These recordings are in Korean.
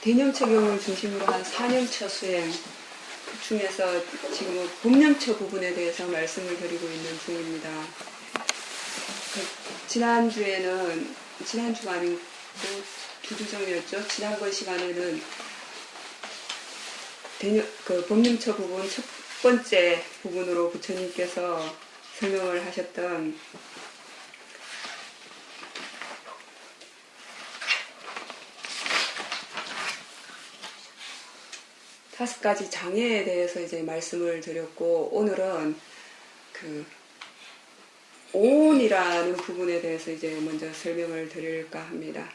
대념처경을 중심으로 한 4년처 수행 그 중에서 지금은 법념처 부분에 대해서 말씀을 드리고 있는 중입니다. 지난주가 아니고 2주 전이었죠. 지난번 시간에는 법념처 부분 첫 번째 부분으로 부처님께서 설명을 하셨던 다섯 가지 장애에 대해서 이제 말씀을 드렸고, 오늘은 그 오온이라는 부분에 대해서 이제 먼저 설명을 드릴까 합니다.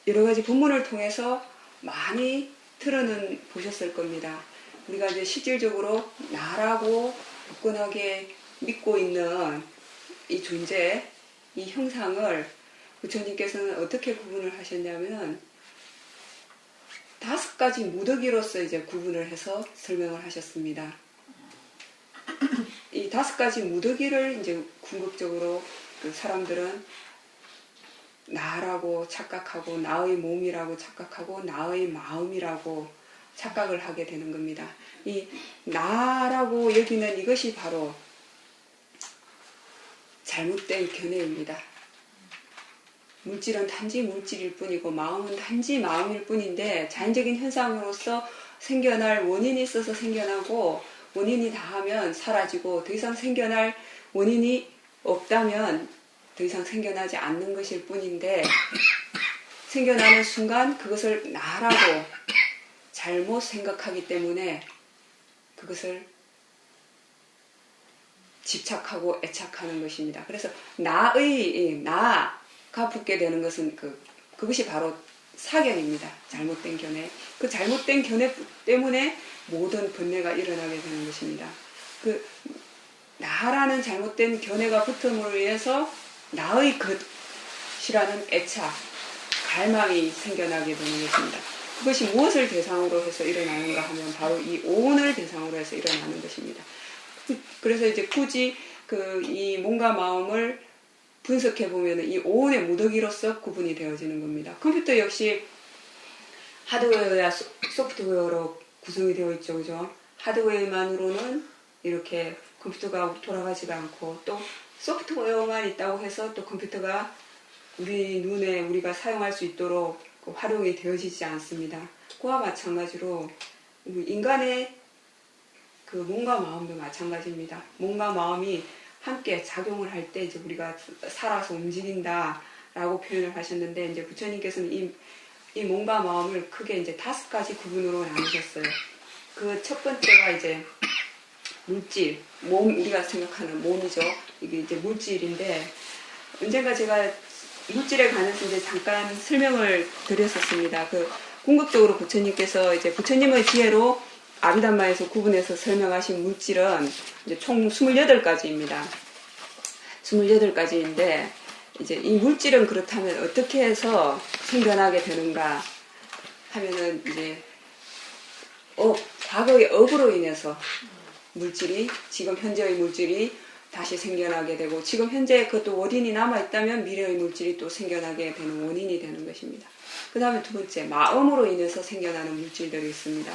여러 가지 본문을 통해서 많이 틀어는 보셨을 겁니다. 우리가 이제 실질적으로 나라고 굳건하게 믿고 있는 이 존재, 이 형상을 부처님께서는 어떻게 구분을 하셨냐면 5가지 무더기로서 이제 구분을 해서 설명을 하셨습니다. 이 5가지 무더기를 이제 궁극적으로 그 사람들은 나라고 착각하고, 나의 몸이라고 착각하고, 나의 마음이라고 착각을 하게 되는 겁니다. 이 나라고 여기는 이것이 바로 잘못된 견해입니다. 물질은 단지 물질일 뿐이고 마음은 단지 마음일 뿐인데, 자연적인 현상으로서 생겨날 원인이 있어서 생겨나고, 원인이 다하면 사라지고, 더 이상 생겨날 원인이 없다면 더 이상 생겨나지 않는 것일 뿐인데, 생겨나는 순간 그것을 나라고 잘못 생각하기 때문에 그것을 집착하고 애착하는 것입니다. 그래서 나가 붙게 되는 것은 그것이 바로 사견입니다. 잘못된 견해. 그 잘못된 견해 때문에 모든 번뇌가 일어나게 되는 것입니다. 나라는 잘못된 견해가 붙음으로 인해서 나의 것이라는 애착, 갈망이 생겨나게 되는 것입니다. 그것이 무엇을 대상으로 해서 일어나는가 하면 바로 이 오온을 대상으로 해서 일어나는 것입니다. 그래서 이제 굳이 이 몸과 마음을 분석해 보면 이 오온의 무더기로서 구분이 되어지는 겁니다. 컴퓨터 역시 하드웨어와 소프트웨어로 구성이 되어 있죠, 그죠? 하드웨어만으로는 이렇게 컴퓨터가 돌아가지가 않고, 또 소프트웨어만 있다고 해서 또 컴퓨터가 우리 눈에 우리가 사용할 수 있도록 활용이 되어지지 않습니다. 그와 마찬가지로 인간의 몸과 마음도 마찬가지입니다. 몸과 마음이 함께 작용을 할 때 이제 우리가 살아서 움직인다라고 표현을 하셨는데, 이제 부처님께서는 이 몸과 마음을 크게 이제 5가지 구분으로 나누셨어요. 그 첫 번째가 이제 물질, 우리가 생각하는 몸이죠. 이게 이제 물질인데, 언젠가 제가 물질에 관해서 이제 잠깐 설명을 드렸었습니다. 궁극적으로 부처님께서 이제 부처님의 지혜로 아비담마에서 구분해서 설명하신 물질은 이제 총 28가지입니다. 28가지인데, 이제 이 물질은 그렇다면 어떻게 해서 생겨나게 되는가 하면은 이제 과거의 업으로 인해서 지금 현재의 물질이 다시 생겨나게 되고, 지금 현재 그것도 원인이 남아있다면 미래의 물질이 또 생겨나게 되는 원인이 되는 것입니다. 그 다음에 두 번째, 마음으로 인해서 생겨나는 물질들이 있습니다.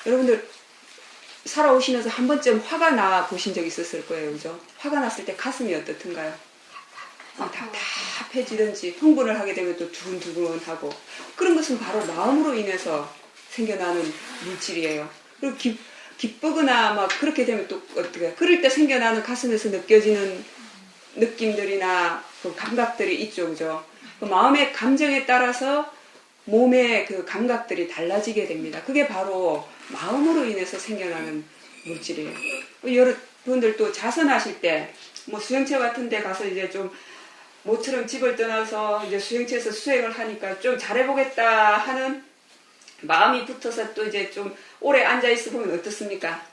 여러분들 살아오시면서 한 번쯤 화가 나 보신 적 있었을 거예요, 그죠? 화가 났을 때 가슴이 어떻든가요? 답답해지든지 흥분을 하게 되면 또 두근두근하고, 그런 것은 바로 마음으로 인해서 생겨나는 물질이에요. 그리고 기쁘거나 막 그렇게 되면 또 어떻게, 그럴 때 생겨나는 가슴에서 느껴지는 느낌들이나 감각들이 있죠, 그죠? 마음의 감정에 따라서 몸의 감각들이 달라지게 됩니다. 그게 바로 마음으로 인해서 생겨나는 물질이에요. 여러분들 또 자선하실 때, 수행체 같은 데 가서 이제 좀 모처럼 집을 떠나서 이제 수행체에서 수행을 하니까 좀 잘해보겠다 하는 마음이 붙어서 또 이제 좀 오래 앉아있어 보면 어떻습니까?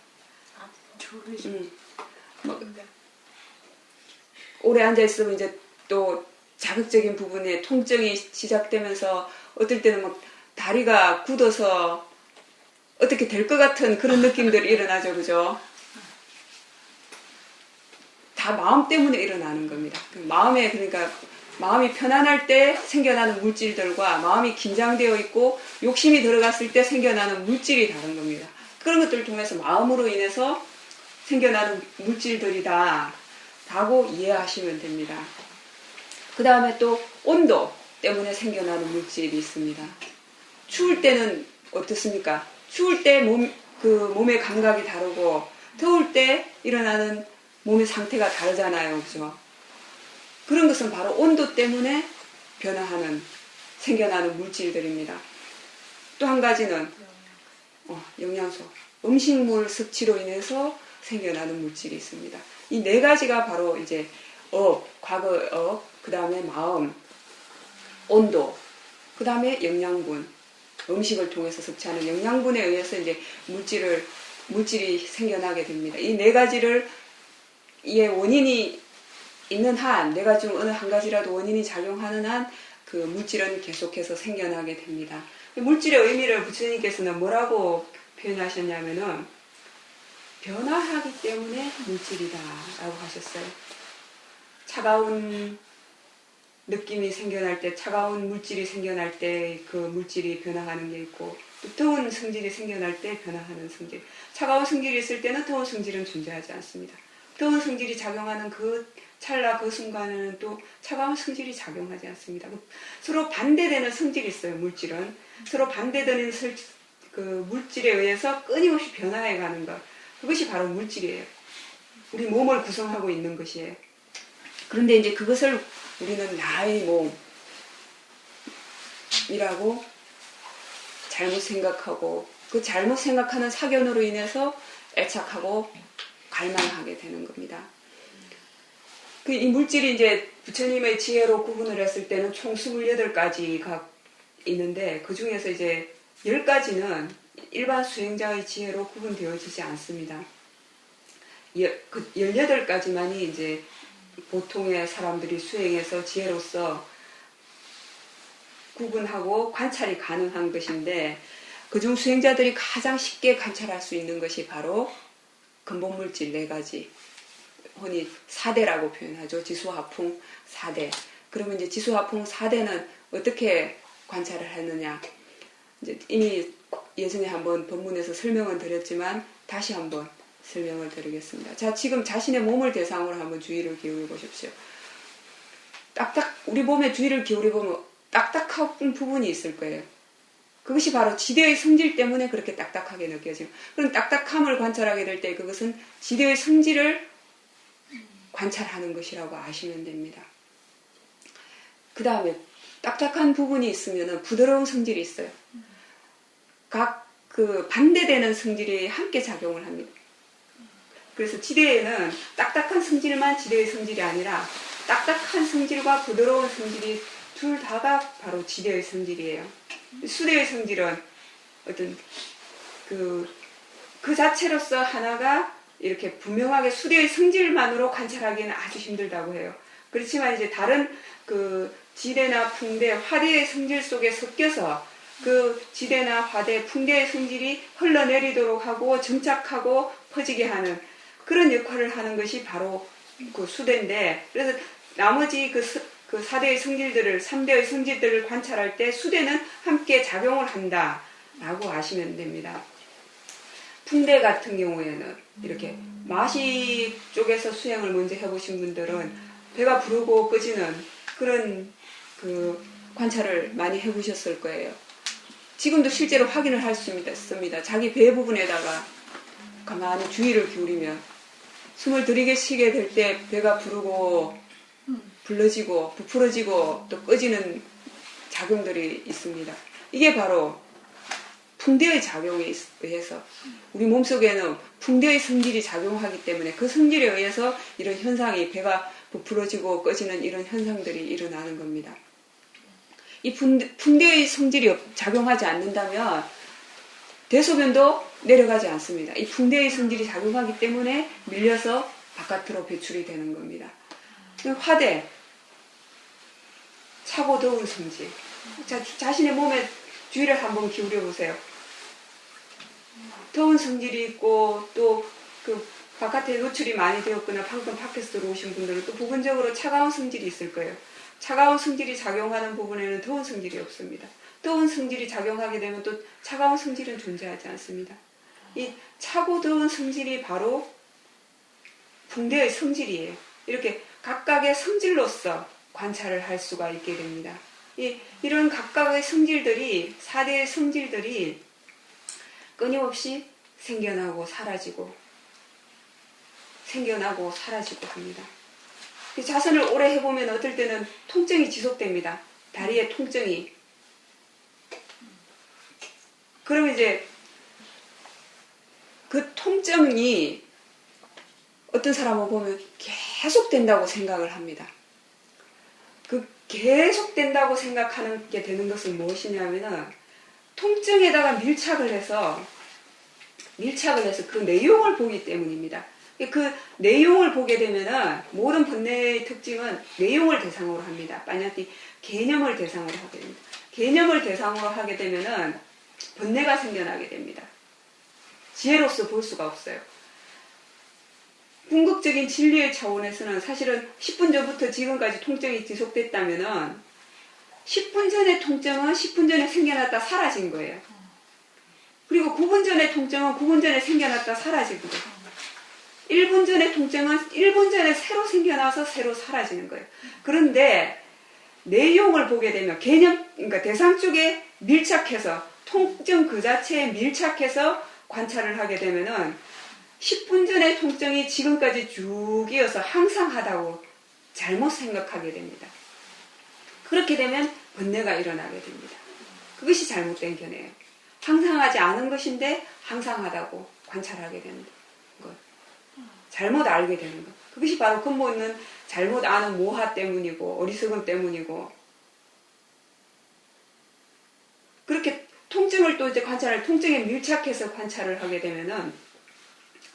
오래 앉아있으면 이제 또 자극적인 부분에 통증이 시작되면서 어떨 때는 막 다리가 굳어서 어떻게 될 것 같은 그런 느낌들이 일어나죠, 그죠? 다 마음 때문에 일어나는 겁니다. 마음에, 그러니까 마음이 편안할 때 생겨나는 물질들과 마음이 긴장되어 있고 욕심이 들어갔을 때 생겨나는 물질이 다른 겁니다. 그런 것들을 통해서 마음으로 인해서 생겨나는 물질들이다 라고 이해하시면 됩니다. 그 다음에 또 온도 때문에 생겨나는 물질이 있습니다. 추울 때는 어떻습니까? 추울 때 몸의 감각이 다르고 더울 때 일어나는 몸의 상태가 다르잖아요. 그죠? 그런 것은 바로 온도 때문에 변화하는, 생겨나는 물질들입니다. 또 한 가지는 영양소, 음식물 섭취로 인해서 생겨나는 물질이 있습니다. 이 네 가지가 바로 이제 과거의 그 다음에 마음, 온도, 그 다음에 영양분, 음식을 통해서 섭취하는 영양분에 의해서 이제 물질이 생겨나게 됩니다. 이 네 가지를 이에 원인이 있는 한, 내가 중 어느 한 가지라도 원인이 작용하는 한 그 물질은 계속해서 생겨나게 됩니다. 물질의 의미를 부처님께서는 뭐라고 표현하셨냐면은 변화하기 때문에 물질이다 라고 하셨어요. 차가운 느낌이 생겨날 때, 차가운 물질이 생겨날 때 그 물질이 변화하는 게 있고, 또 더운 성질이 생겨날 때 변화하는 성질. 차가운 성질이 있을 때는 더운 성질은 존재하지 않습니다. 더운 성질이 작용하는 그 찰나 그 순간에는 또 차가운 성질이 작용하지 않습니다. 서로 반대되는 성질이 있어요. 물질은 서로 반대되는 그 물질에 의해서 끊임없이 변화해가는 것, 그것이 바로 물질이에요. 우리 몸을 구성하고 있는 것이에요. 그런데 이제 그것을 우리는 나의 몸이라고 잘못 생각하고, 그 잘못 생각하는 사견으로 인해서 애착하고 갈망하게 되는 겁니다. 이 물질이 이제 부처님의 지혜로 구분을 했을 때는 총 28가지가 있는데, 그 중에서 이제 10가지는 일반 수행자의 지혜로 구분되어지지 않습니다. 18가지만이 이제 보통의 사람들이 수행해서 지혜로서 구분하고 관찰이 가능한 것인데, 그중 수행자들이 가장 쉽게 관찰할 수 있는 것이 바로 근본물질 4가지, 흔히 4대라고 표현하죠. 지수화풍 4대. 그러면 이제 지수화풍 4대는 어떻게 관찰을 했느냐, 이제 이미 예전에 한번 본문에서 설명을 드렸지만 다시 한번 설명을 드리겠습니다. 자, 지금 자신의 몸을 대상으로 한번 주의를 기울여 보십시오. 우리 몸에 주의를 기울여 보면 딱딱한 부분이 있을 거예요. 그것이 바로 지대의 성질 때문에 그렇게 딱딱하게 느껴집니다. 그럼 딱딱함을 관찰하게 될 때 그것은 지대의 성질을 관찰하는 것이라고 아시면 됩니다. 그 다음에 딱딱한 부분이 있으면 부드러운 성질이 있어요. 각 그 반대되는 성질이 함께 작용을 합니다. 그래서 지대에는 딱딱한 성질만 지대의 성질이 아니라 딱딱한 성질과 부드러운 성질이 둘 다가 바로 지대의 성질이에요. 수대의 성질은 어떤 그 자체로서 하나가 이렇게 분명하게 수대의 성질만으로 관찰하기는 아주 힘들다고 해요. 그렇지만 이제 다른 그 지대나 풍대, 화대의 성질 속에 섞여서 그 지대나 화대, 풍대의 성질이 흘러내리도록 하고 정착하고 퍼지게 하는 그런 역할을 하는 것이 바로 그 수대인데, 그래서 나머지 그 4대의 성질들을, 3대의 성질들을 관찰할 때 수대는 함께 작용을 한다라고 아시면 됩니다. 풍대 같은 경우에는 이렇게 마시 쪽에서 수행을 먼저 해보신 분들은 배가 부르고 꺼지는 그런 그 관찰을 많이 해보셨을 거예요. 지금도 실제로 확인을 할 수 있습니다. 자기 배 부분에다가 가만히 주의를 기울이면 숨을 들이쉬게 될 때 배가 부르고 불러지고 부풀어지고 또 꺼지는 작용들이 있습니다. 이게 바로 풍대의 작용에 의해서 우리 몸속에는 풍대의 성질이 작용하기 때문에 그 성질에 의해서 이런 현상이, 배가 부풀어지고 꺼지는 이런 현상들이 일어나는 겁니다. 이 풍대의 성질이 작용하지 않는다면 대소변도 내려가지 않습니다. 이 풍대의 성질이 작용하기 때문에 밀려서 바깥으로 배출이 되는 겁니다. 화대, 차고 더운 성질. 자신의 몸에 주의를 한번 기울여 보세요. 더운 성질이 있고 또 그 바깥에 노출이 많이 되었거나 방금 밖에서 들어오신 분들은 또 부분적으로 차가운 성질이 있을 거예요. 차가운 성질이 작용하는 부분에는 더운 성질이 없습니다. 더운 성질이 작용하게 되면 또 차가운 성질은 존재하지 않습니다. 이 차고 더운 성질이 바로 붕대의 성질이에요. 이렇게 각각의 성질로서 관찰을 할 수가 있게 됩니다. 이런 각각의 성질들이, 4대의 성질들이 끊임없이 생겨나고 사라지고 합니다. 자선을 오래 해보면 어떨 때는 통증이 지속됩니다. 다리의 통증이. 그러면 이제 그 통증이 어떤 사람을 보면 계속된다고 생각을 합니다. 그 계속된다고 생각하는 게 되는 것은 무엇이냐면은 통증에다가 밀착을 해서 그 내용을 보기 때문입니다. 그 내용을 보게 되면은 모든 번뇌의 특징은 내용을 대상으로 합니다. 빠냐티 개념을 대상으로 하게 됩니다. 개념을 대상으로 하게 되면은 번뇌가 생겨나게 됩니다. 지혜로서 볼 수가 없어요. 궁극적인 진리의 차원에서는 사실은 10분 전부터 지금까지 통증이 지속됐다면은 10분 전의 통증은 10분 전에 생겨났다 사라진 거예요. 그리고 9분 전의 통증은 9분 전에 생겨났다 사라진 거예요. 1분 전의 통증은 1분 전에 새로 생겨나서 새로 사라지는 거예요. 그런데 내용을 보게 되면 그러니까 대상 쪽에 밀착해서 통증 그 자체에 밀착해서 관찰을 하게 되면은 10분 전의 통증이 지금까지 쭉 이어서 항상 하다고 잘못 생각하게 됩니다. 그렇게 되면 번뇌가 일어나게 됩니다. 그것이 잘못된 견해예요. 항상 하지 않은 것인데 항상 하다고 관찰하게 되는 것. 잘못 알게 되는 것. 그것이 바로 근본은 잘못 아는 모하 때문이고 어리석음 때문이고, 그렇게 통증을 또 이제 통증에 밀착해서 관찰을 하게 되면은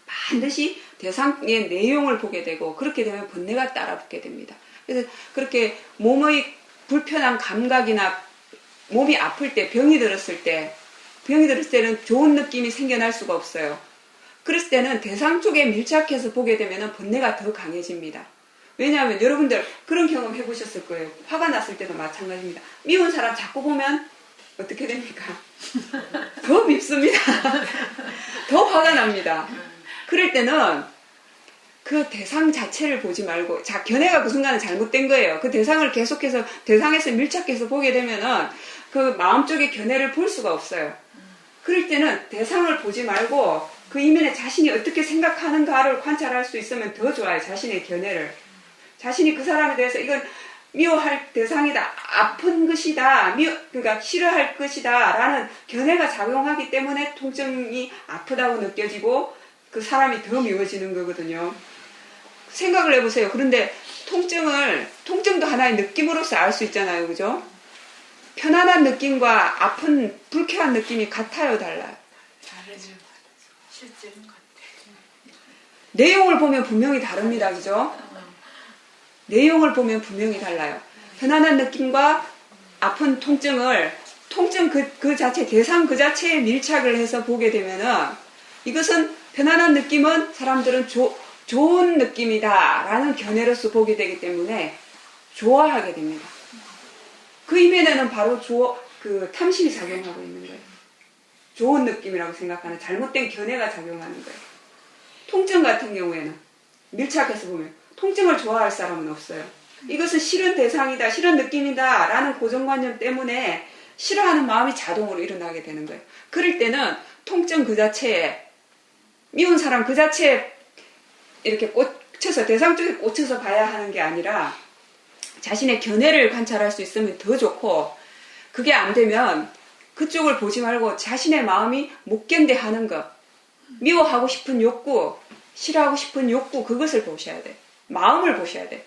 반드시 대상의 내용을 보게 되고, 그렇게 되면 번뇌가 따라붙게 됩니다. 그래서 그렇게 몸의 불편한 감각이나 몸이 아플 때, 병이 들었을 때는 좋은 느낌이 생겨날 수가 없어요. 그랬을 때는 대상 쪽에 밀착해서 보게 되면 번뇌가 더 강해집니다. 왜냐하면 여러분들 그런 경험 해보셨을 거예요. 화가 났을 때도 마찬가지입니다. 미운 사람 자꾸 보면 어떻게 됩니까? 더 밉습니다. 더 화가 납니다. 그럴 때는 그 대상 자체를 보지 말고, 견해가 그 순간에 잘못된 거예요. 그 대상을 계속해서 대상에서 밀착해서 보게 되면은 그 마음 쪽의 견해를 볼 수가 없어요. 그럴 때는 대상을 보지 말고 그 이면에 자신이 어떻게 생각하는가를 관찰할 수 있으면 더 좋아요. 자신의 견해를. 자신이 그 사람에 대해서 이건 미워할 대상이다, 아픈 것이다, 그러니까 싫어할 것이다 라는 견해가 작용하기 때문에 통증이 아프다고 느껴지고 그 사람이 더 미워지는 거거든요. 생각을 해보세요. 그런데 통증도 하나의 느낌으로서 알 수 있잖아요. 그죠? 편안한 느낌과 아픈 불쾌한 느낌이 같아요, 달라요? 다르죠. 실제는 같아요. 내용을 보면 분명히 다릅니다. 그죠? 내용을 보면 분명히 달라요. 편안한 느낌과 아픈 통증 그 자체, 대상 그 자체에 밀착을 해서 보게 되면은 이것은 편안한 느낌은 사람들은 좋은 느낌이다 라는 견해로서 보게 되기 때문에 좋아하게 됩니다. 그 이면에는 바로 그 탐심이 작용하고 있는 거예요. 좋은 느낌이라고 생각하는 잘못된 견해가 작용하는 거예요. 통증 같은 경우에는 밀착해서 보면 통증을 좋아할 사람은 없어요. 이것은 싫은 대상이다, 싫은 느낌이다 라는 고정관념 때문에 싫어하는 마음이 자동으로 일어나게 되는 거예요. 그럴 때는 통증 그 자체에, 미운 사람 그 자체에 이렇게 대상 쪽에 꽂혀서 봐야 하는 게 아니라 자신의 견해를 관찰할 수 있으면 더 좋고, 그게 안 되면 그쪽을 보지 말고 자신의 마음이 못 견뎌하는 것, 미워하고 싶은 욕구, 싫어하고 싶은 욕구, 그것을 보셔야 돼. 마음을 보셔야 돼.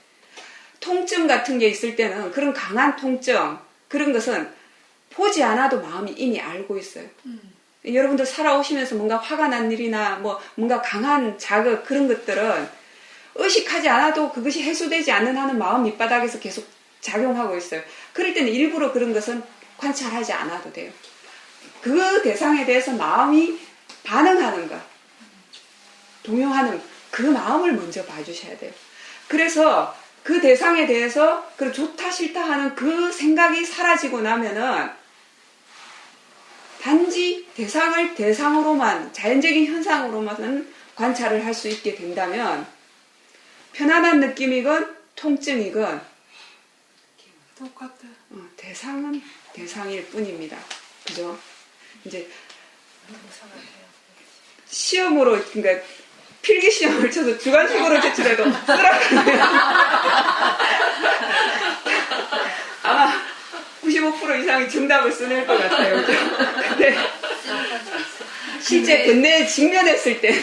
통증 같은 게 있을 때는 그런 강한 통증, 그런 것은 보지 않아도 마음이 이미 알고 있어요. 여러분들 살아오시면서 뭔가 화가 난 일이나 뭔가 강한 자극, 그런 것들은 의식하지 않아도 그것이 해소되지 않는 한은 마음 밑바닥에서 계속 작용하고 있어요. 그럴 때는 일부러 그런 것은 관찰하지 않아도 돼요. 그 대상에 대해서 마음이 반응하는 것, 동요하는 그 마음을 먼저 봐주셔야 돼요. 그래서 그 대상에 대해서 그 좋다 싫다 하는 그 생각이 사라지고 나면은 단지 대상을 대상으로만 자연적인 현상으로만 관찰을 할 수 있게 된다면 편안한 느낌이건 통증이건 똑같아. 대상은 대상일 뿐입니다. 그죠? 이제 시험으로 그러니까 필기 시험을 쳐서 주관식으로 제출해도 쓰라고요. 아마 95% 이상이 정답을 써낼 것 같아요. 그죠? 근데 실제 번뇌에 직면했을 때는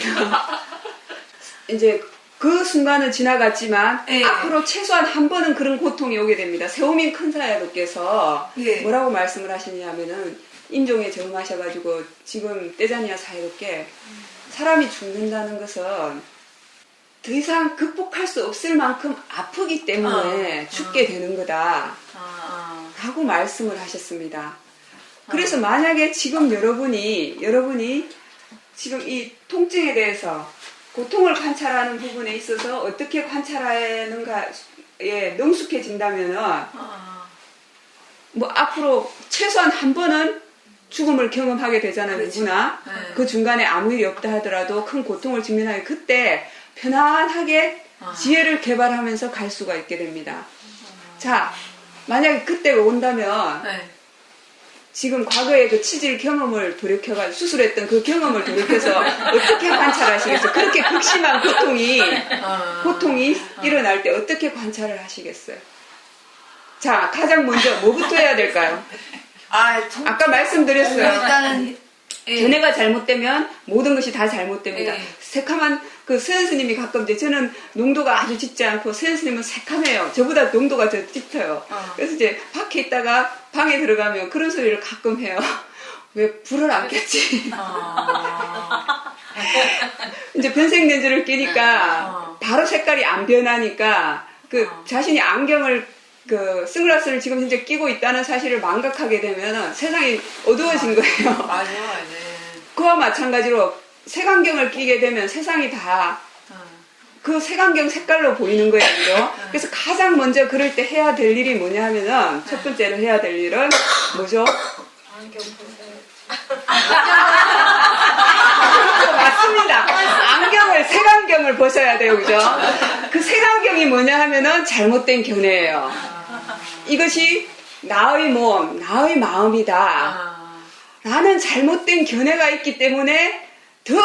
이제 그 순간은 지나갔지만 예. 앞으로 최소한 한 번은 그런 고통이 오게 됩니다. 세오민 큰사야도께서 예. 뭐라고 말씀을 하시냐면은 임종에 저음하셔가지고 지금 떼자니아 사이롭게 사람이 죽는다는 것은 더 이상 극복할 수 없을 만큼 아프기 때문에 죽게 되는 거다 라고 말씀을 하셨습니다. 그래서 만약에 지금 여러분이 지금 이 통증에 대해서 고통을 관찰하는 부분에 있어서 어떻게 관찰하는가에 능숙해진다면은 뭐 앞으로 최소한 한 번은 죽음을 경험하게 되잖아요. 그렇지. 누구나. 네. 그 중간에 아무 일이 없다 하더라도 큰 고통을 직면하게 그때 편안하게 지혜를 개발하면서 갈 수가 있게 됩니다. 자, 만약에 그때가 온다면 네. 지금 과거에 그 치질 경험을 돌이켜가지고 수술했던 그 경험을 돌이켜서 어떻게 관찰하시겠어요? 그렇게 극심한 고통이 일어날 때 어떻게 관찰을 하시겠어요? 자, 가장 먼저 뭐부터 해야 될까요? 아까 말씀드렸어요. 일단은 견해가 잘못되면 모든 것이 다 잘못됩니다. 예. 새카만 그 서현스님이 가끔 이제 저는 농도가 아주 짙지 않고 서현스님은 새카매요. 저보다 농도가 더 짙어요. 그래서 이제 밖에 있다가 방에 들어가면 그런 소리를 가끔 해요. 왜 불을 안 켰지? 이제 변색렌즈를 끼니까 바로 색깔이 안 변하니까 그 자신이 안경을 그 선글라스를 지금 현재 끼고 있다는 사실을 망각하게 되면 세상이 어두워진 거예요. 맞아요. 그와 마찬가지로 색안경을 끼게 되면 세상이 다 그 색안경 색깔로 보이는 거예요. 그죠? 그래서 가장 먼저 그럴 때 해야 될 일이 뭐냐 하면은 첫 번째로 해야 될 일은 뭐죠? 안경 보세요. 맞습니다. 색안경을 벗어야 돼요. 그죠? 그 색안경이 뭐냐 하면은 잘못된 견해예요. 이것이 나의 몸, 나의 마음이다. 라는 잘못된 견해가 있기 때문에 더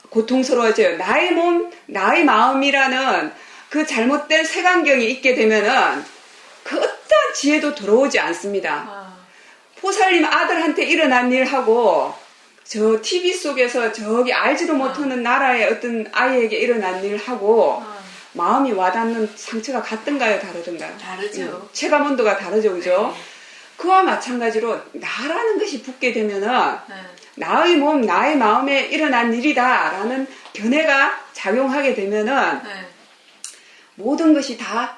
고통스러워져요. 나의 몸, 나의 마음이라는 그 잘못된 색안경이 있게 되면은 그 어떤 지혜도 들어오지 않습니다. 포살림 아들한테 일어난 일하고 저 TV 속에서 저기 알지도 못하는 나라의 어떤 아이에게 일어난 일하고 마음이 와닿는 상처가 같던가요? 다르던가요? 다르죠. 체감 온도가 다르죠. 그죠? 네. 그와 마찬가지로 나라는 것이 붙게 되면은 네. 나의 몸, 나의 마음에 일어난 일이다 라는 견해가 작용하게 되면은 네. 모든 것이 다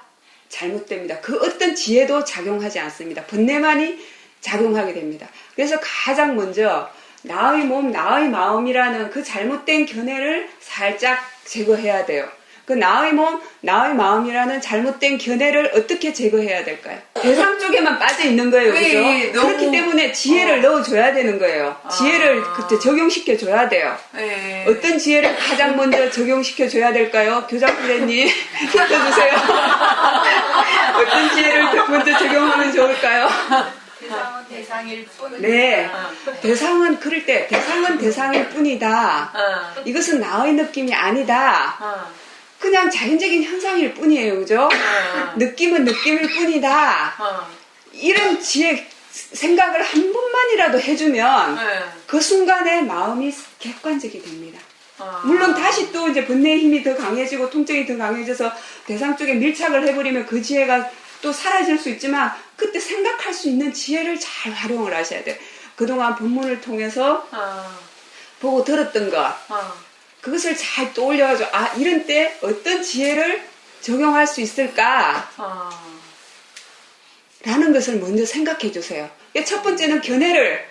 잘못됩니다. 그 어떤 지혜도 작용하지 않습니다. 번뇌만이 작용하게 됩니다. 그래서 가장 먼저 나의 몸, 나의 마음이라는 그 잘못된 견해를 살짝 제거해야 돼요. 그 나의 몸, 나의 마음이라는 잘못된 견해를 어떻게 제거해야 될까요? 대상 쪽에만 빠져 있는 거예요. 그죠? 네, 너무- 그렇기 때문에 지혜를 넣어줘야 되는 거예요. 지혜를 그때 적용시켜 줘야 돼요. 네. 어떤 지혜를 가장 먼저 적용시켜 줘야 될까요? 교장 선생님, 힌트 주세요. 어떤 지혜를 먼저 적용하면 좋을까요? 대상은 대상일 뿐. 네. 대상은 그럴 때, 대상은 대상일 뿐이다. 이것은 나의 느낌이 아니다. 그냥 자연적인 현상일 뿐이에요. 그죠? 느낌은 느낌일 뿐이다. 이런 지혜, 생각을 한 번만이라도 해주면 그 순간에 마음이 객관적이 됩니다. 물론 다시 또 이제 번뇌의 힘이 더 강해지고 통증이 더 강해져서 대상 쪽에 밀착을 해버리면 그 지혜가 또 사라질 수 있지만 그때 생각할 수 있는 지혜를 잘 활용을 하셔야 돼요. 그동안 본문을 통해서 보고 들었던 것 그것을 잘 떠올려가지고 이런 때 어떤 지혜를 적용할 수 있을까 라는 것을 먼저 생각해 주세요. 첫 번째는 견해를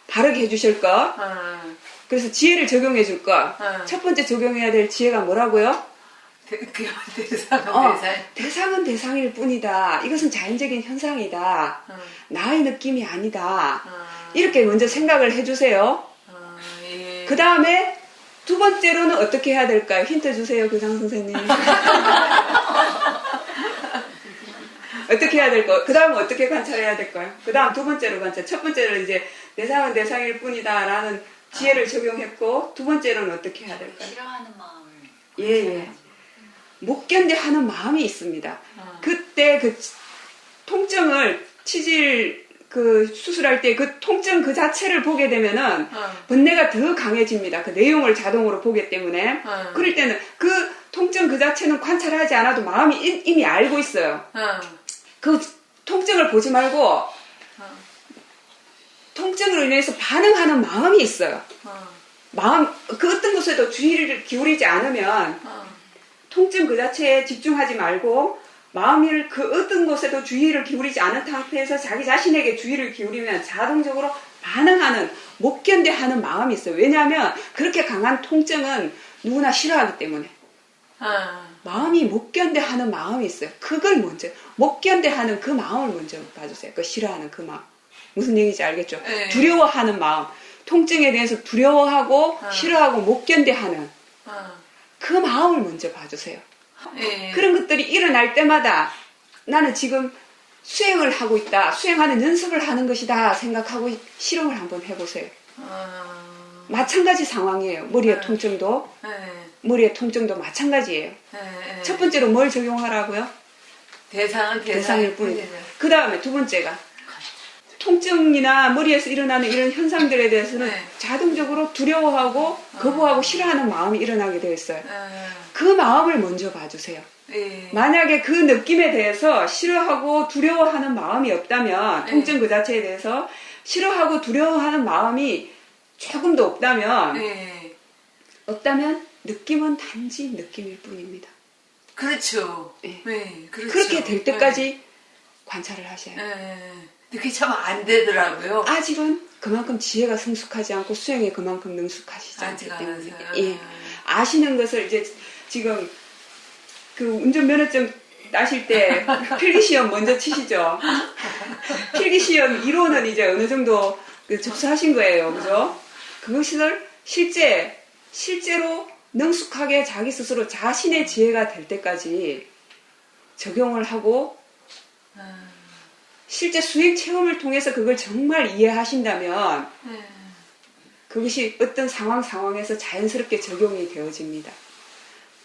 바르게 해주실 것. 그래서 지혜를 적용해 줄 것. 첫 번째 적용해야 될 지혜가 뭐라고요? 대상은 대상. 대상은 대상일 뿐이다. 이것은 자연적인 현상이다. 나의 느낌이 아니다. 이렇게 먼저 생각을 해주세요. 예. 그 다음에 두 번째로는 어떻게 해야 될까요? 힌트 주세요, 교장 선생님. 어떻게 해야 될까요? 그 다음은 어떻게 관찰해야 될까요? 그 다음 두 번째로 관찰. 첫 번째로 이제 대상은 대상일 뿐이다 라는 지혜를 적용했고, 두 번째로는 어떻게 해야 될까요? 싫어하는 마음을. 예. 못 견뎌 하는 마음이 있습니다. 그때 그 통증을 치질 수술할 때 그 통증 그 자체를 보게 되면은 번뇌가 더 강해집니다. 그 내용을 자동으로 보기 때문에. 그럴 때는 그 통증 그 자체는 관찰하지 않아도 마음이 이미 알고 있어요. 그 통증을 보지 말고 통증으로 인해서 반응하는 마음이 있어요. 그 어떤 것에도 주의를 기울이지 않으면 통증 그 자체에 집중하지 말고 마음을 그 어떤 것에도 주의를 기울이지 않은 상태에서 자기 자신에게 주의를 기울이면 자동적으로 반응하는, 못 견뎌 하는 마음이 있어요. 왜냐하면 그렇게 강한 통증은 누구나 싫어하기 때문에. 마음이 못 견뎌 하는 마음이 있어요. 그걸 먼저, 못 견뎌 하는 그 마음을 먼저 봐주세요. 그 싫어하는 그 마음. 무슨 얘기인지 알겠죠? 네. 두려워하는 마음. 통증에 대해서 두려워하고 싫어하고 못 견뎌 하는 그 마음을 먼저 봐주세요. 예. 그런 것들이 일어날 때마다 나는 지금 수행을 하고 있다. 수행하는 연습을 하는 것이다. 생각하고 실험을 한번 해보세요. 마찬가지 상황이에요. 머리의 통증도. 머리의 통증도 마찬가지예요. 첫 번째로 뭘 적용하라고요? 대상은 대상일 뿐이다. 그 다음에 두 번째가 통증이나 머리에서 일어나는 이런 현상들에 대해서는 네. 자동적으로 두려워하고 거부하고 싫어하는 마음이 일어나게 되어 있어요. 그 마음을 먼저 봐주세요. 예. 만약에 그 느낌에 대해서 싫어하고 두려워하는 마음이 없다면, 통증 그 자체에 대해서 싫어하고 두려워하는 마음이 조금도 없다면, 없다면 느낌은 단지 느낌일 뿐입니다. 그렇죠. 예. 네, 그렇죠. 그렇게 될 때까지 관찰을 하셔야 해요. 그게 참 안 되더라고요. 아직은 그만큼 지혜가 성숙하지 않고 수행에 그만큼 능숙하시지 않기 아직 때문에. 알아서요. 예. 아시는 것을 이제 지금 그 운전면허증 따실 때 필기시험 먼저 치시죠. 필기시험 이론은 이제 어느 정도 접수하신 거예요. 그죠? 그것을 실제로 능숙하게 자기 스스로 자신의 지혜가 될 때까지 적용을 하고 실제 수행 체험을 통해서 그걸 정말 이해하신다면 그것이 어떤 상황에서 자연스럽게 적용이 되어집니다.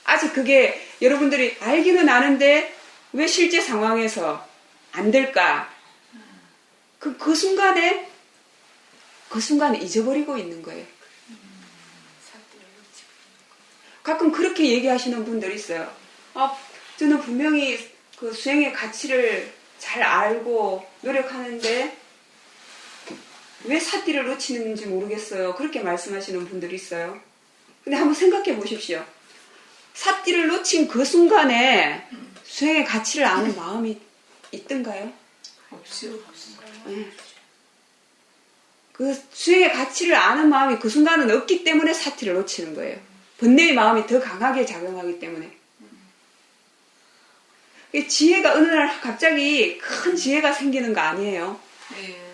아직 그게 여러분들이 알기는 아는데 왜 실제 상황에서 안 될까? 그 순간에 잊어버리고 있는 거예요. 가끔 그렇게 얘기하시는 분들이 있어요. 저는 분명히 그 수행의 가치를 잘 알고 노력하는데 왜 삿띠를 놓치는지 모르겠어요. 그렇게 말씀하시는 분들이 있어요. 근데 한번 생각해 보십시오. 삿띠를 놓친 그 순간에 수행의 가치를 아는 마음이 있던가요? 없죠. 네. 그 수행의 가치를 아는 마음이 그 순간은 없기 때문에 삿띠를 놓치는 거예요. 번뇌의 마음이 더 강하게 작용하기 때문에. 지혜가 어느 날 갑자기 큰 지혜가 생기는 거 아니에요.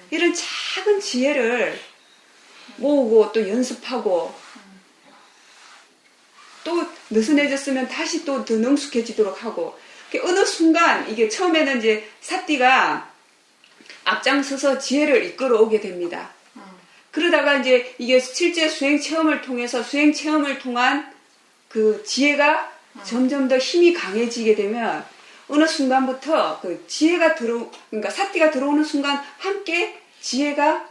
이런 작은 지혜를 모으고 또 연습하고 또 느슨해졌으면 다시 또 더 능숙해지도록 하고 어느 순간 이게 처음에는 이제 삿띠가 앞장서서 지혜를 이끌어 오게 됩니다. 그러다가 이제 이게 실제 수행 체험을 통한 그 지혜가 점점 더 힘이 강해지게 되면 어느 순간부터 그 지혜가 그러니까 삿띠가 들어오는 순간 함께 지혜가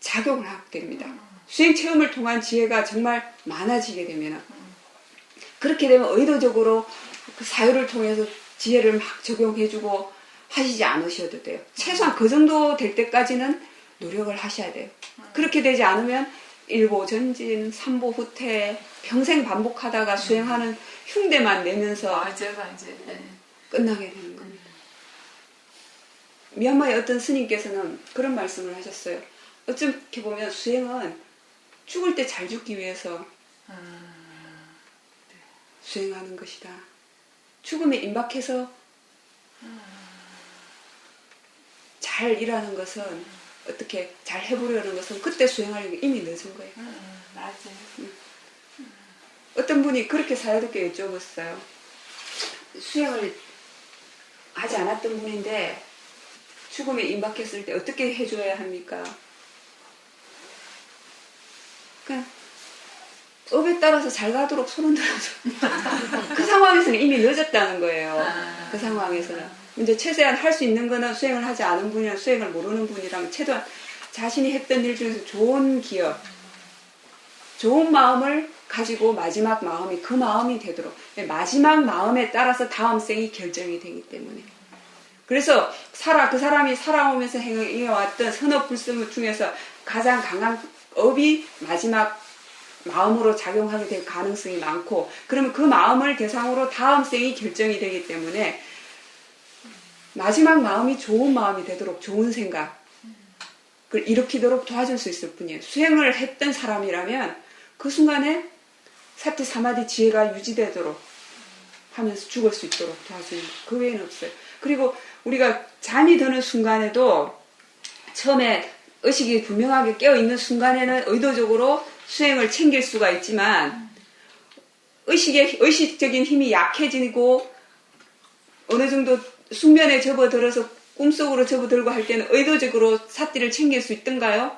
작용을 하게 됩니다. 수행 체험을 통한 지혜가 정말 많아지게 되면 그렇게 되면 의도적으로 그 사유를 통해서 지혜를 막 적용해주고 하시지 않으셔도 돼요. 최소한 그 정도 될 때까지는 노력을 하셔야 돼요. 그렇게 되지 않으면 1보 전진, 3보 후퇴 평생 반복하다가 수행하는 흉내만 내면서 맞아요. 끝나게 되는 겁니다. 미얀마의 어떤 스님께서는 그런 말씀을 하셨어요. 어떻게 보면 수행은 죽을 때 잘 죽기 위해서 수행하는 것이다. 죽음에 임박해서 잘 일하는 것은 어떻게 잘 해보려는 것은 그때 수행하려면 이미 늦은 거예요. 맞아요. 어떤 분이 그렇게 사여롭게 여쭤봤어요. 수행을 하지 않았던 분인데 죽음에 임박했을 때 어떻게 해줘야 합니까? 그냥 업에 따라서 잘 가도록 손을 들어서 그 상황에서는 이미 늦었다는 거예요. 그 상황에서는 이제 최대한 할 수 있는 거는 수행을 하지 않은 분이나 수행을 모르는 분이라면 최대한 자신이 했던 일 중에서 좋은 기억, 좋은 마음을 가지고 마지막 마음이 그 마음이 되도록 마지막 마음에 따라서 다음 생이 결정이 되기 때문에 그래서 그 사람이 살아오면서 행해왔던 선업불성 중에서 가장 강한 업이 마지막 마음으로 작용하게 될 가능성이 많고 그러면 그 마음을 대상으로 다음 생이 결정이 되기 때문에 마지막 마음이 좋은 마음이 되도록 좋은 생각을 일으키도록 도와줄 수 있을 뿐이에요. 수행을 했던 사람이라면 그 순간에 사티 사마디 지혜가 유지되도록 하면서 죽을 수 있도록 도와주는 그 외에는 없어요. 그리고 우리가 잠이 드는 순간에도 처음에 의식이 분명하게 깨어있는 순간에는 의도적으로 수행을 챙길 수가 있지만 의식적인 힘이 약해지고 어느 정도 숙면에 접어들어서 꿈속으로 접어들고 할 때는 의도적으로 사띠를 챙길 수 있던가요?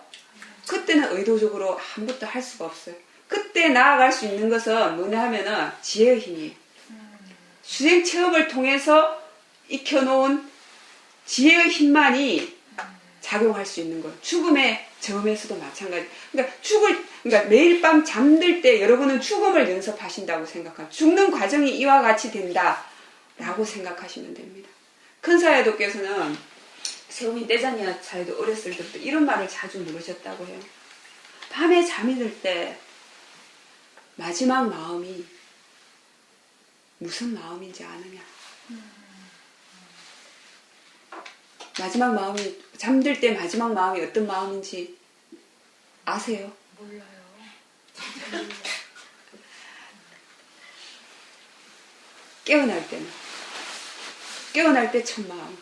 그때는 의도적으로 아무것도 할 수가 없어요. 그때 나아갈 수 있는 것은 뭐냐 하면은 지혜의 힘이에요. 수행 체험을 통해서 익혀놓은 지혜의 힘만이 작용할 수 있는 거예요. 죽음의 점에서도 마찬가지. 그러니까 매일 밤 잠들 때 여러분은 죽음을 연습하신다고 생각하면 죽는 과정이 이와 같이 된다라고 생각하시면 됩니다. 큰 사야도께서는 세우미 떼자니아 사야도 어렸을 때부터 이런 말을 자주 물으셨다고 해요. 밤에 잠이 들 때 마지막 마음이 무슨 마음인지 아느냐. 마지막 마음이 잠들 때 마지막 마음이 어떤 마음인지 아세요? 몰라요. 깨어날 때는 깨어날 때 첫 마음.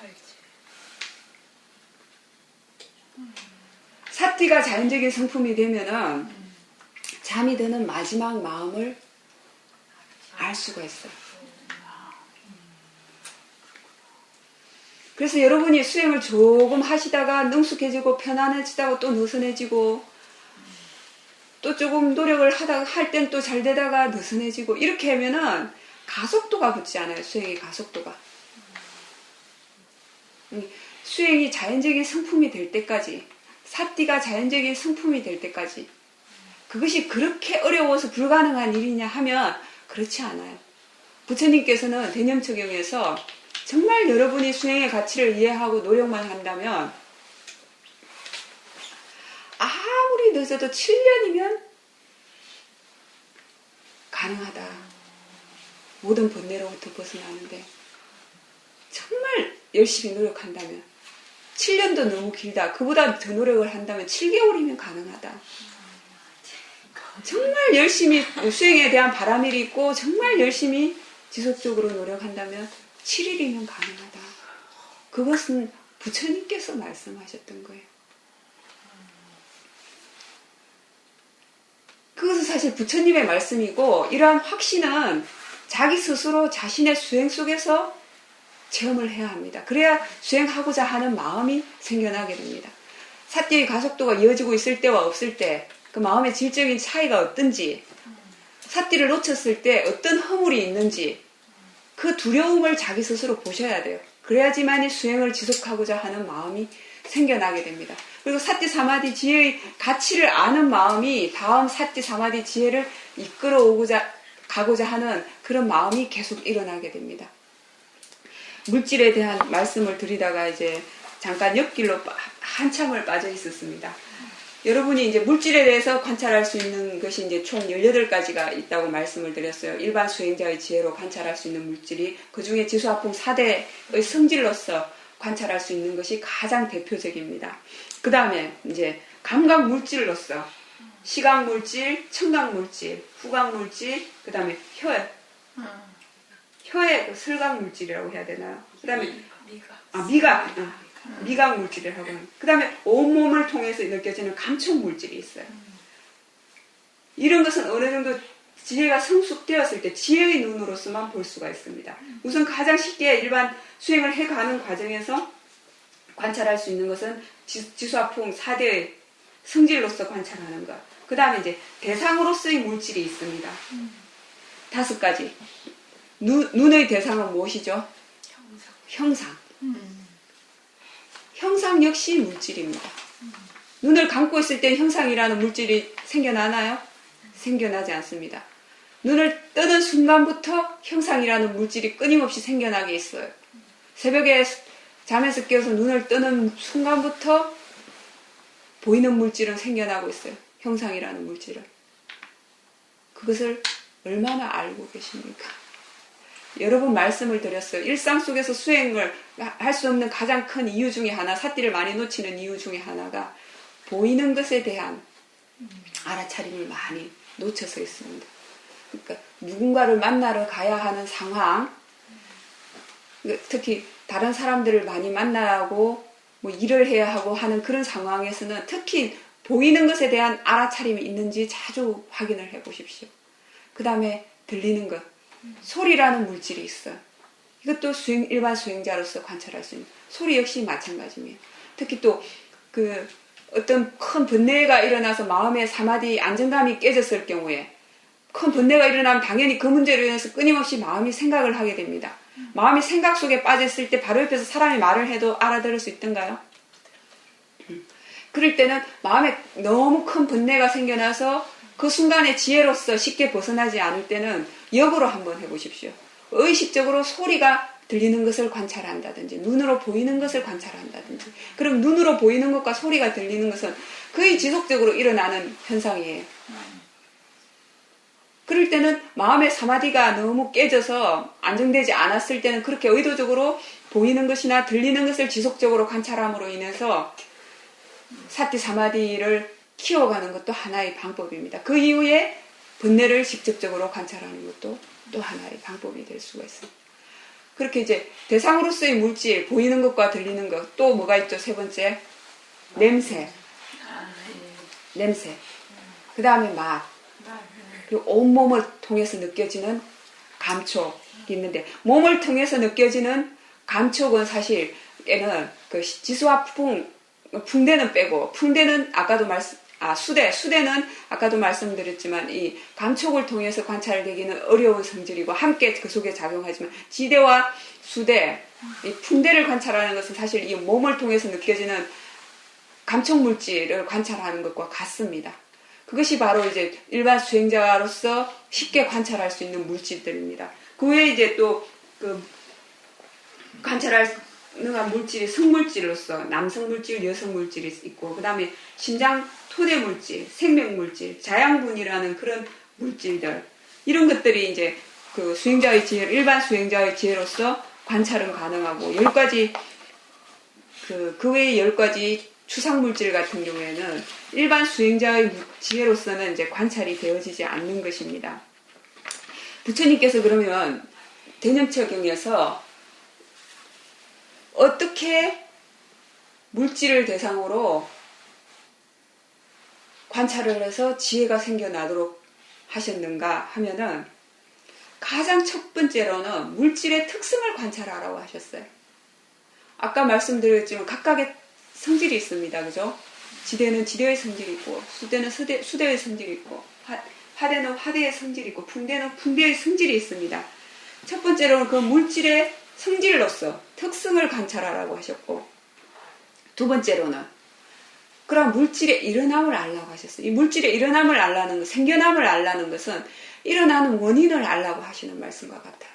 알지. 사티가 자연적인 성품이 되면은 잠이 드는 마지막 마음을 알 수가 있어요. 그래서 여러분이 수행을 조금 하시다가 능숙해지고 편안해지다가 또 느슨해지고 또 조금 노력을 할 땐 또 잘 되다가 느슨해지고 이렇게 하면은 가속도가 붙지 않아요. 수행의 가속도가. 수행이 자연적인 성품이 될 때까지 사띠가 자연적인 성품이 될 때까지 그것이 그렇게 어려워서 불가능한 일이냐 하면 그렇지 않아요. 부처님께서는 대념처경에서 정말 여러분이 수행의 가치를 이해하고 노력만 한다면 아무리 늦어도 7년이면 가능하다. 모든 번뇌로부터 벗어나는데 정말 열심히 노력한다면 7년도 너무 길다. 그보다 더 노력을 한다면 7개월이면 가능하다. 정말 열심히 수행에 대한 바람이 있고 정말 열심히 지속적으로 노력한다면 7일이면 가능하다. 그것은 부처님께서 말씀하셨던 거예요. 그것은 사실 부처님의 말씀이고 이러한 확신은 자기 스스로 자신의 수행 속에서 체험을 해야 합니다. 그래야 수행하고자 하는 마음이 생겨나게 됩니다. 사띠의 가속도가 이어지고 있을 때와 없을 때 그 마음의 질적인 차이가 어떤지 사띠를 놓쳤을 때 어떤 허물이 있는지 그 두려움을 자기 스스로 보셔야 돼요. 그래야지만이 수행을 지속하고자 하는 마음이 생겨나게 됩니다. 그리고 사띠 사마디 지혜의 가치를 아는 마음이 다음 사띠 사마디 지혜를 가고자 하는 그런 마음이 계속 일어나게 됩니다. 물질에 대한 말씀을 드리다가 이제 잠깐 옆길로 한참을 빠져 있었습니다. 여러분이 이제 물질에 대해서 관찰할 수 있는 것이 이제 총 18가지가 있다고 말씀을 드렸어요. 일반 수행자의 지혜로 관찰할 수 있는 물질이 그 중에 지수화풍 4대의 성질로서 관찰할 수 있는 것이 가장 대표적입니다. 그 다음에 이제 감각 물질로서 시각물질, 청각물질, 후각물질, 그 다음에 혀의 그 슬각물질이라고 해야 되나요? 그 다음에 미각물질이라고 합니다. 그 다음에 온몸을 통해서 느껴지는 감촉물질이 있어요. 이런 것은 어느 정도 지혜가 성숙되었을 때 지혜의 눈으로서만 볼 수가 있습니다. 우선 가장 쉽게 일반 수행을 해가는 과정에서 관찰할 수 있는 것은 지수화풍 4대의 성질로서 관찰하는 것. 그 다음에 이제 대상으로서의 물질이 있습니다. 5가지. 눈의 대상은 무엇이죠? 형상. 형상 역시 물질입니다. 눈을 감고 있을 때 형상이라는 물질이 생겨나나요? 생겨나지 않습니다. 눈을 뜨는 순간부터 형상이라는 물질이 끊임없이 생겨나게 있어요. 새벽에 잠에서 깨어서 눈을 뜨는 순간부터 보이는 물질은 생겨나고 있어요. 형상이라는 물질은. 그것을 얼마나 알고 계십니까? 여러 번 말씀을 드렸어요. 일상 속에서 수행을 할 수 없는 가장 큰 이유 중에 하나, 삿띠를 많이 놓치는 이유 중에 하나가 보이는 것에 대한 알아차림을 많이 놓쳐서 있습니다. 그러니까 누군가를 만나러 가야 하는 상황, 특히 다른 사람들을 많이 만나고 뭐 일을 해야 하고 하는 그런 상황에서는 특히 보이는 것에 대한 알아차림이 있는지 자주 확인을 해 보십시오. 그 다음에 들리는 것, 소리라는 물질이 있어요. 이것도 일반 수행자로서 관찰할 수 있는 소리 역시 마찬가지입니다. 특히 또 어떤 큰 번뇌가 일어나서 마음의 사마디 안정감이 깨졌을 경우에 큰 번뇌가 일어나면 당연히 그 문제로 인해서 끊임없이 마음이 생각을 하게 됩니다. 마음이 생각 속에 빠졌을 때 바로 옆에서 사람이 말을 해도 알아들을 수 있던가요? 그럴 때는 마음에 너무 큰 번뇌가 생겨나서 그 순간에 지혜로서 쉽게 벗어나지 않을 때는 역으로 한번 해보십시오. 의식적으로 소리가 들리는 것을 관찰한다든지 눈으로 보이는 것을 관찰한다든지 그럼 눈으로 보이는 것과 소리가 들리는 것은 거의 지속적으로 일어나는 현상이에요. 그럴 때는 마음의 사마디가 너무 깨져서 안정되지 않았을 때는 그렇게 의도적으로 보이는 것이나 들리는 것을 지속적으로 관찰함으로 인해서 사티 사마디를 키워가는 것도 하나의 방법입니다. 그 이후에 번뇌를 직접적으로 관찰하는 것도 또 하나의 방법이 될 수가 있습니다. 그렇게 이제 대상으로서의 물질, 보이는 것과 들리는 것, 또 뭐가 있죠? 3번째, 냄새. 냄새. 그 다음에 맛. 그리고 온몸을 통해서 느껴지는 감촉이 있는데, 몸을 통해서 느껴지는 감촉은 사실 얘는 그 지수와 풍대는 빼고, 풍대는 아까도 수대는 아까도 말씀드렸지만 이 감촉을 통해서 관찰되기는 어려운 성질이고 함께 그 속에 작용하지만 지대와 수대, 이 풍대를 관찰하는 것은 사실 이 몸을 통해서 느껴지는 감촉 물질을 관찰하는 것과 같습니다. 그것이 바로 이제 일반 수행자로서 쉽게 관찰할 수 있는 물질들입니다. 그 외에 이제 또 관찰할 가능한 물질이 성물질로서 남성물질, 여성물질이 있고 그 다음에 심장 토대물질, 생명물질, 자양분이라는 그런 물질들 이런 것들이 이제 그 수행자의 지혜, 일반 수행자의 지혜로서 관찰은 가능하고 10가지 그 외에 10가지 추상물질 같은 경우에는 일반 수행자의 지혜로서는 이제 관찰이 되어지지 않는 것입니다. 부처님께서 그러면 대념처경에서 어떻게 물질을 대상으로 관찰을 해서 지혜가 생겨나도록 하셨는가 하면은 가장 첫 번째로는 물질의 특성을 관찰하라고 하셨어요. 아까 말씀드렸지만 각각의 성질이 있습니다. 그죠? 지대는 지대의 성질이 있고 수대는 수대의 성질이 있고 화대는 화대의 성질이 있고 풍대는 풍대의 성질이 있습니다. 첫 번째로는 그 물질의 성질로서 특성을 관찰하라고 하셨고 두 번째로는 그런 물질의 일어남을 알라고 하셨어요. 이 물질의 일어남을 알라는 것, 생겨남을 알라는 것은 일어나는 원인을 알라고 하시는 말씀과 같아요.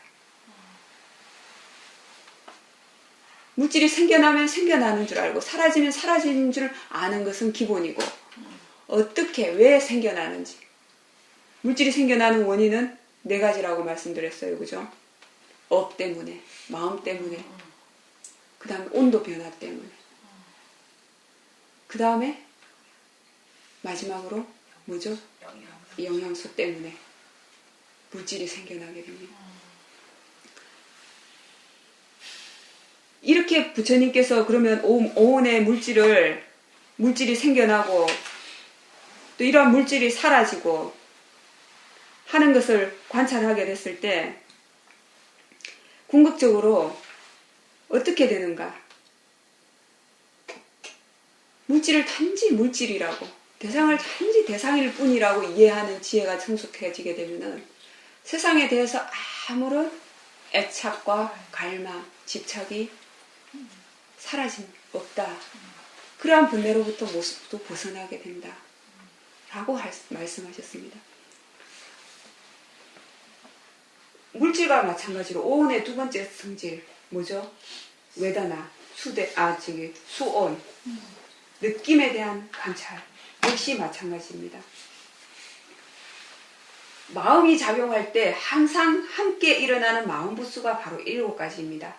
물질이 생겨나면 생겨나는 줄 알고 사라지면 사라지는 줄 아는 것은 기본이고 어떻게 왜 생겨나는지 물질이 생겨나는 원인은 4가지라고 말씀드렸어요. 그죠? 업 때문에, 마음 때문에, 그 다음에 온도 변화 때문에, 그 다음에 마지막으로 뭐죠? 영양소 때문에 물질이 생겨나게 됩니다. 이렇게 부처님께서 그러면 오온의 물질이 생겨나고 또 이러한 물질이 사라지고 하는 것을 관찰하게 됐을 때 궁극적으로 어떻게 되는가? 물질을 단지 물질이라고, 대상을 단지 대상일 뿐이라고 이해하는 지혜가 성숙해지게 되면은 세상에 대해서 아무런 애착과 갈망, 집착이 없다. 그러한 분내로부터 모습도 벗어나게 된다. 라고 말씀하셨습니다. 물질과 마찬가지로 오온의 두 번째 성질, 뭐죠? 외다나, 수온. 느낌에 대한 관찰 역시 마찬가지입니다. 마음이 작용할 때 항상 함께 일어나는 마음 부수가 바로 7가지입니다.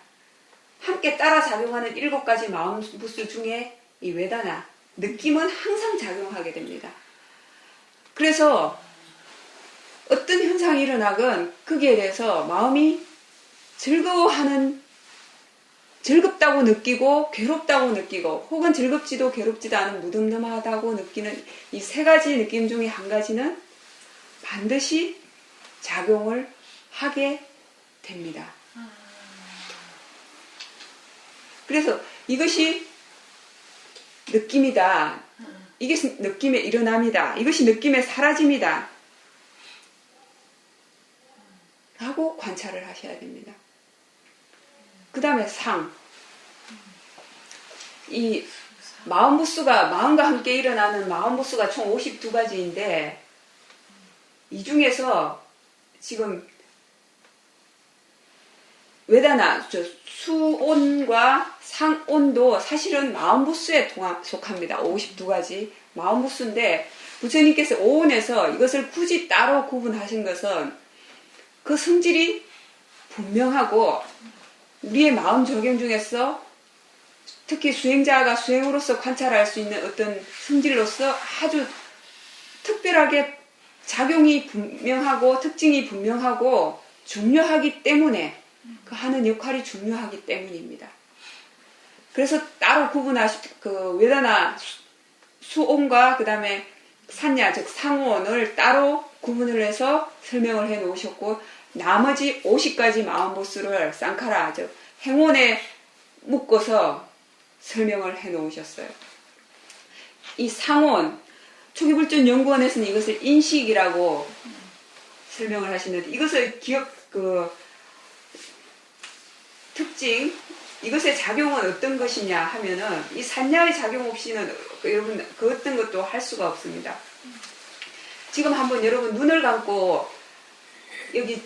함께 따라 작용하는 7가지 마음 부수 중에 이 외다나, 느낌은 항상 작용하게 됩니다. 그래서 어떤 현상이 일어나건 거기에 대해서 마음이 즐겁다고 느끼고 괴롭다고 느끼고 혹은 즐겁지도 괴롭지도 않은 무덤덤하다고 느끼는 이 3가지 느낌 중에 한 가지는 반드시 작용을 하게 됩니다. 그래서 이것이 느낌이다. 이것이 느낌의 일어남이다. 이것이 느낌의 사라짐이다. 라고 관찰을 하셔야 됩니다. 그 다음에 이 마음과 함께 일어나는 마음부수가 총 52가지인데 이 중에서 지금 외다나, 수온과 상온도 사실은 마음부수에 속합니다. 52가지 마음부수인데 부처님께서 오온에서 이것을 굳이 따로 구분하신 것은 그 성질이 분명하고 우리의 마음 조경 중에서 특히 수행자가 수행으로서 관찰할 수 있는 어떤 성질로서 아주 특별하게 작용이 분명하고 특징이 분명하고 중요하기 때문에 그 하는 역할이 중요하기 때문입니다. 그래서 따로 그 외다나 수온과 그 다음에 산야 즉 상온을 따로 구분을 해서 설명을 해 놓으셨고 나머지 50가지 마음보스를 쌍카라 즉 행원에 묶어서 설명을 해 놓으셨어요. 이 상온 초기불전 연구원에서는 이것을 인식이라고 설명을 하시는데 이것의 특징 이것의 작용은 어떤 것이냐 하면은 이 산야의 작용 없이는 여러분 그 어떤 것도 할 수가 없습니다. 지금 한번 여러분 눈을 감고 여기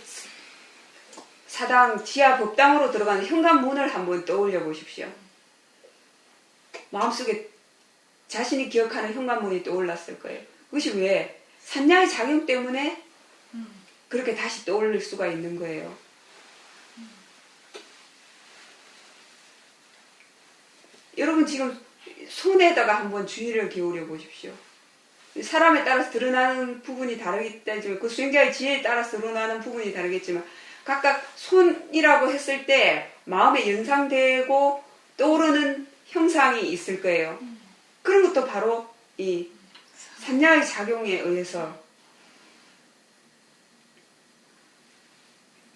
사당 지하 법당으로 들어가는 현관문을 한번 떠올려 보십시오. 마음속에 자신이 기억하는 현관문이 떠올랐을 거예요. 그것이 왜? 산야의 작용 때문에 그렇게 다시 떠올릴 수가 있는 거예요. 여러분 지금 손에다가 한번 주의를 기울여 보십시오. 사람에 따라서 드러나는 부분이 다르기 때문에 그 수행자의 지혜에 따라서 드러나는 부분이 다르겠지만 각각 손이라고 했을 때 마음에 연상되고 떠오르는 형상이 있을 거예요. 그런 것도 바로 이 산야의 작용에 의해서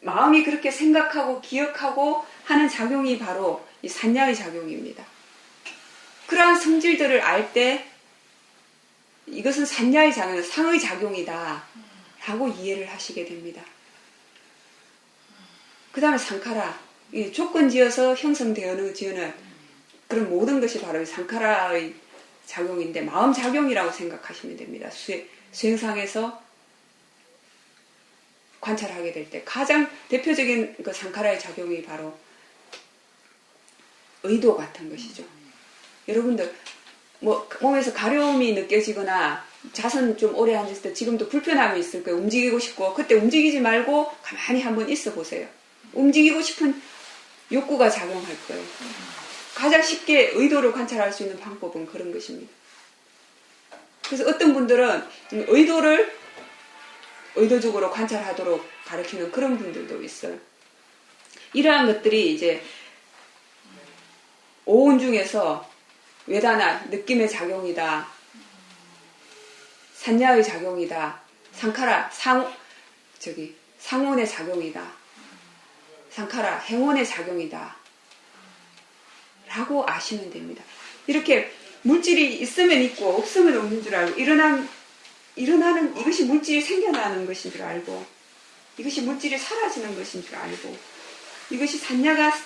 마음이 그렇게 생각하고 기억하고 하는 작용이 바로 이 산야의 작용입니다. 그러한 성질들을 알 때 이것은 산야의 작용, 상의 작용이다 라고 이해를 하시게 됩니다. 그 다음에 상카라, 조건지어서 형성되어지는 그런 모든 것이 바로 상카라의 작용인데 마음 작용이라고 생각하시면 됩니다. 수행상에서 관찰하게 될 때 가장 대표적인 그 상카라의 작용이 바로 의도 같은 것이죠. 여러분들 몸에서 가려움이 느껴지거나 자선 좀 오래 앉았을 때 지금도 불편함이 있을 거예요. 움직이고 싶고 그때 움직이지 말고 가만히 한번 있어 보세요. 움직이고 싶은 욕구가 작용할 거예요. 가장 쉽게 의도를 관찰할 수 있는 방법은 그런 것입니다. 그래서 어떤 분들은 의도적으로 관찰하도록 가르치는 그런 분들도 있어요. 이러한 것들이 이제 오온 중에서 외다나 느낌의 작용이다. 산야의 작용이다. 상카라 상온의 작용이다. 상카라 행온의 작용이다. 라고 아시면 됩니다. 이렇게 물질이 있으면 있고 없으면 없는 줄 알고 일어나는 이것이 물질이 생겨나는 것인 줄 알고 이것이 물질이 사라지는 것인 줄 알고 이것이 산야가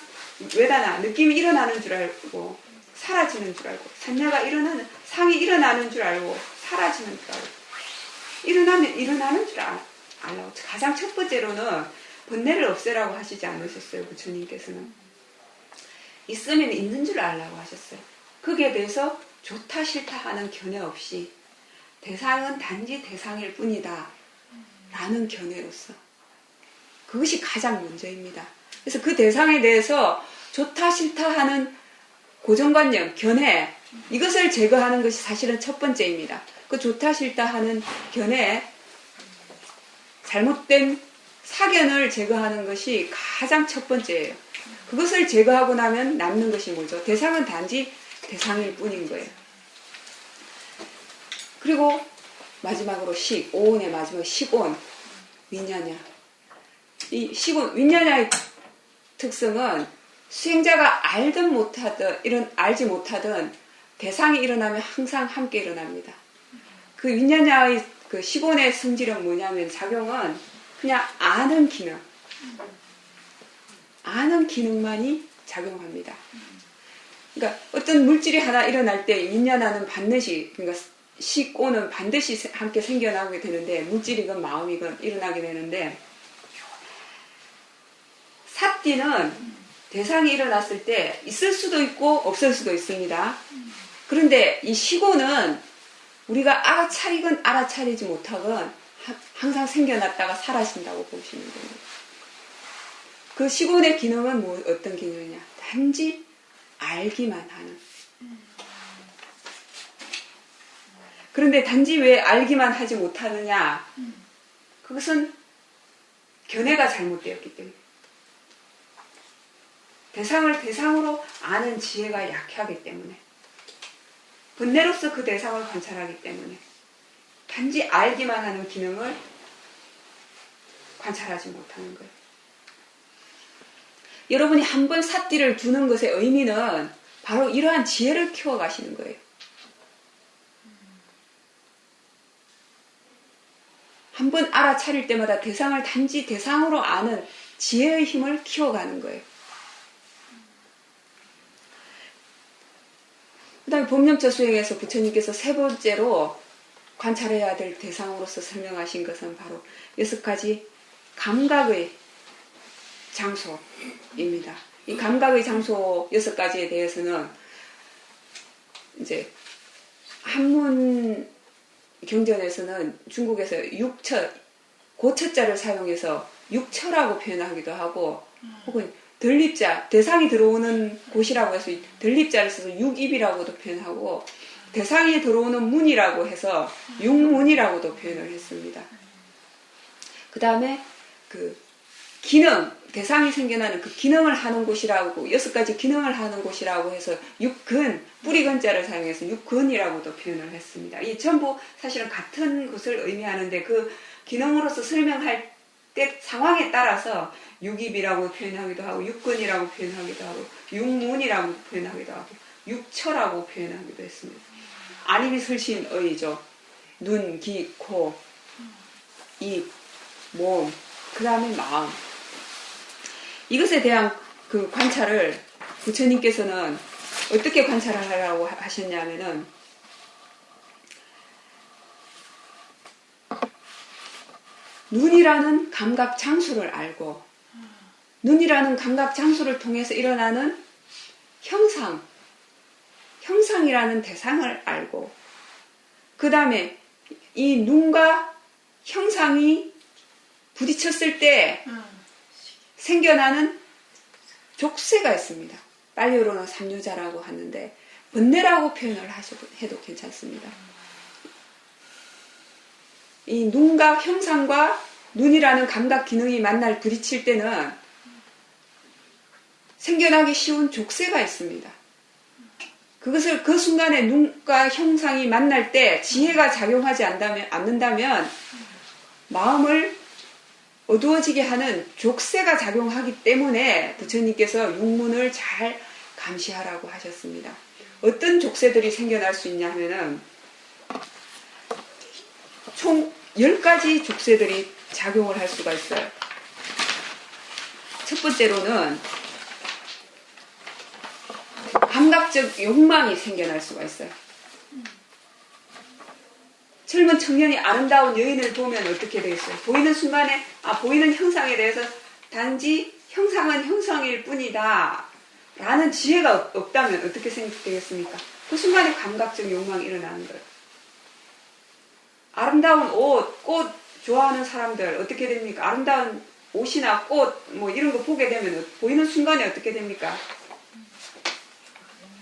외다나 느낌이 일어나는 줄 알고 사라지는 줄 알고 산야가 일어나는 상이 일어나는 줄 알고 사라지는 줄 알고 일어나면 일어나는 줄 알고 가장 첫 번째로는 번뇌를 없애라고 하시지 않으셨어요. 부처님께서는 있으면 있는 줄 알라고 하셨어요. 거기에 대해서 좋다 싫다 하는 견해 없이 대상은 단지 대상일 뿐이다 라는 견해로서 그것이 가장 먼저입니다. 그래서 그 대상에 대해서 좋다 싫다 하는 고정관념, 견해 이것을 제거하는 것이 사실은 첫 번째입니다. 그 좋다 싫다 하는 견해 잘못된 사견을 제거하는 것이 가장 첫 번째예요. 그것을 제거하고 나면 남는 것이 뭐죠? 대상은 단지 대상일 뿐인 거예요. 그리고 마지막으로 오온의 마지막 식온, 윈냐냐. 이 식온, 윈냐냐의 특성은 수행자가 알든 못하든, 알지 못하든 대상이 일어나면 항상 함께 일어납니다. 그 윈냐냐의 그 식온의 성질은 뭐냐면 작용은 그냥 아는 기능만이 작용합니다. 그러니까 어떤 물질이 하나 일어날 때 윈냐냐는 반드시 그러니까 식온은 반드시 함께 생겨나게 되는데 물질이건 마음이건 일어나게 되는데 삿띠는 대상이 일어났을 때 있을 수도 있고 없을 수도 있습니다. 그런데 이 식온은 우리가 알아차리건 알아차리지 못하건 항상 생겨났다가 사라진다고 보시면 됩니다. 그 식온의 기능은 어떤 기능이냐? 단지 알기만 하는. 그런데 단지 왜 알기만 하지 못하느냐? 그것은 견해가 잘못되었기 때문에. 대상을 대상으로 아는 지혜가 약하기 때문에. 번뇌로서 그 대상을 관찰하기 때문에. 단지 알기만 하는 기능을 관찰하지 못하는 거예요. 여러분이 한번 삿띠를 두는 것의 의미는 바로 이러한 지혜를 키워가시는 거예요. 한번 알아차릴 때마다 대상을 단지 대상으로 아는 지혜의 힘을 키워가는 거예요. 그 다음에 법념처 수행에서 부처님께서 세 번째로 관찰해야 될 대상으로서 설명하신 것은 바로 6가지 감각의 장소입니다. 이 감각의 장소 6가지에 대해서는 이제 한문 경전에서는 중국에서 고처자를 사용해서 육처라고 표현하기도 하고 혹은 덜립자, 대상이 들어오는 곳이라고 해서 덜립자를 써서 육입이라고도 표현하고 대상이 들어오는 문이라고 해서 육문이라고도 표현을 했습니다. 그 다음에 그 기능, 대상이 생겨나는 그 기능을 하는 곳이라고 6가지 기능을 하는 곳이라고 해서 육근, 뿌리근자를 사용해서 육근이라고도 표현을 했습니다. 이 전부 사실은 같은 것을 의미하는데 그 기능으로서 설명할 때 상황에 따라서 육입이라고 표현하기도 하고 육근이라고 표현하기도 하고 육문이라고 표현하기도 하고 육처라고 표현하기도 했습니다. 안입이 설신의죠. 눈, 귀, 코, 입, 몸, 그 다음에 마음. 이것에 대한 그 관찰을 부처님께서는 어떻게 관찰을 하라고 하셨냐면은 눈이라는 감각 장소를 알고 눈이라는 감각 장소를 통해서 일어나는 형상이라는 대상을 알고 그 다음에 이 눈과 형상이 부딪혔을 때 생겨나는 족쇄가 있습니다. 빨리어로는 삼류자라고 하는데 번뇌라고 표현을 해도 괜찮습니다. 이 눈과 형상과 눈이라는 감각 기능이 만날 부딪힐 때는 생겨나기 쉬운 족쇄가 있습니다. 그것을 그 순간에 눈과 형상이 만날 때 지혜가 작용하지 않는다면 마음을 어두워지게 하는 족쇄가 작용하기 때문에 부처님께서 육문을 잘 감시하라고 하셨습니다. 어떤 족쇄들이 생겨날 수 있냐 하면은 총 10가지 족쇄들이 작용을 할 수가 있어요. 첫 번째로는 감각적 욕망이 생겨날 수가 있어요. 젊은 청년이 아름다운 여인을 보면 어떻게 되겠어요? 보이는 순간에 보이는 형상에 대해서 단지 형상은 형상일 뿐이다 라는 지혜가 없다면 어떻게 생각되겠습니까? 그 순간에 감각적 욕망이 일어나는 거예요. 아름다운 옷, 꽃 좋아하는 사람들 어떻게 됩니까? 아름다운 옷이나 꽃 뭐 이런 거 보게 되면 보이는 순간에 어떻게 됩니까?